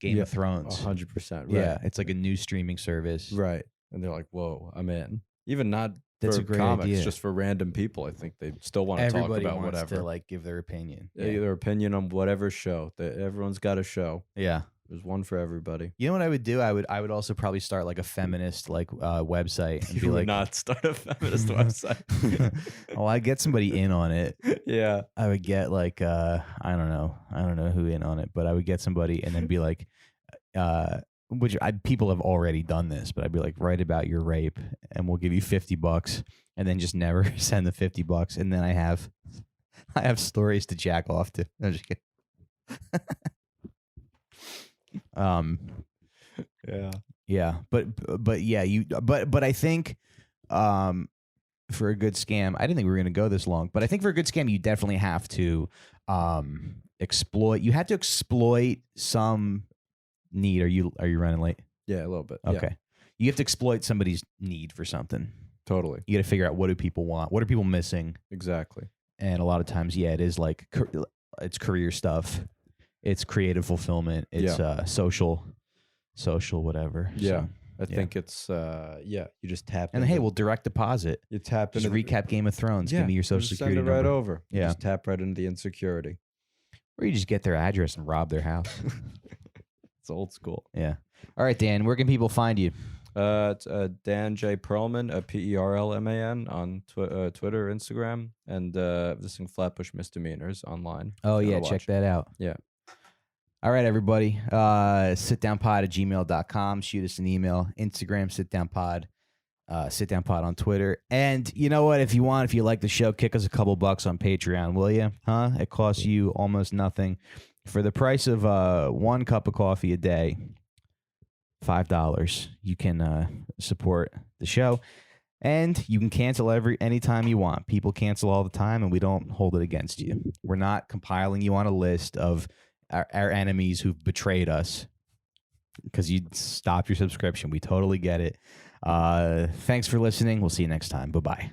Game of Thrones. 100%. Right. Yeah, it's like a new streaming service. Right. And they're like, "Whoa, I'm in." Even not. That's for a great comics, idea. just for random people. I think they still want to talk about Everybody wants whatever. to like give their opinion. Their opinion on whatever show. Everyone's got a show. Yeah. There's one for everybody. You know what I would do? I would also probably start like a feminist website and You be would like, not start a feminist website. Oh, I'd get somebody in on it. Yeah. I would get like I don't know who in on it, but I would get somebody and then be like, people have already done this, but I'd be like, write about your rape and we'll give you $50, and then just never send the $50, and then I have stories to jack off to. I'm just kidding. Yeah, but I think for a good scam, I didn't think we were going to go this long, but I think for a good scam, you definitely have to exploit. You have to exploit some need. Are you running late? Yeah, a little bit. Okay. Yeah. You have to exploit somebody's need for something. Totally. You got to figure out, what do people want? What are people missing? Exactly. And a lot of times, it is like it's career stuff. It's creative fulfillment. It's social whatever. Yeah. So, I think it's you just tap and hey, we'll direct deposit. You tap just into recap Game of Thrones. Give me your social security send it number. right over. Yeah. You just tap right into the insecurity. Or you just get their address and rob their house. It's old school. Yeah. All right, Dan, where can people find you? It's Dan J. Perlman, Perlman on Twitter, Instagram, and visiting Flatbush Misdemeanors online. Oh, yeah, check that out. Yeah. All right, everybody. Sitdownpod@gmail.com. Shoot us an email. Instagram, sitdownpod. Sit Down Pod on Twitter. And you know what? If you like the show, kick us a couple bucks on Patreon, will you? Huh? It costs you almost nothing. For the price of 1 cup of coffee a day, $5, you can support the show. And you can cancel anytime you want. People cancel all the time, and we don't hold it against you. We're not compiling you on a list of our enemies who've betrayed us because you stopped your subscription. We totally get it. Thanks for listening. We'll see you next time. Bye-bye.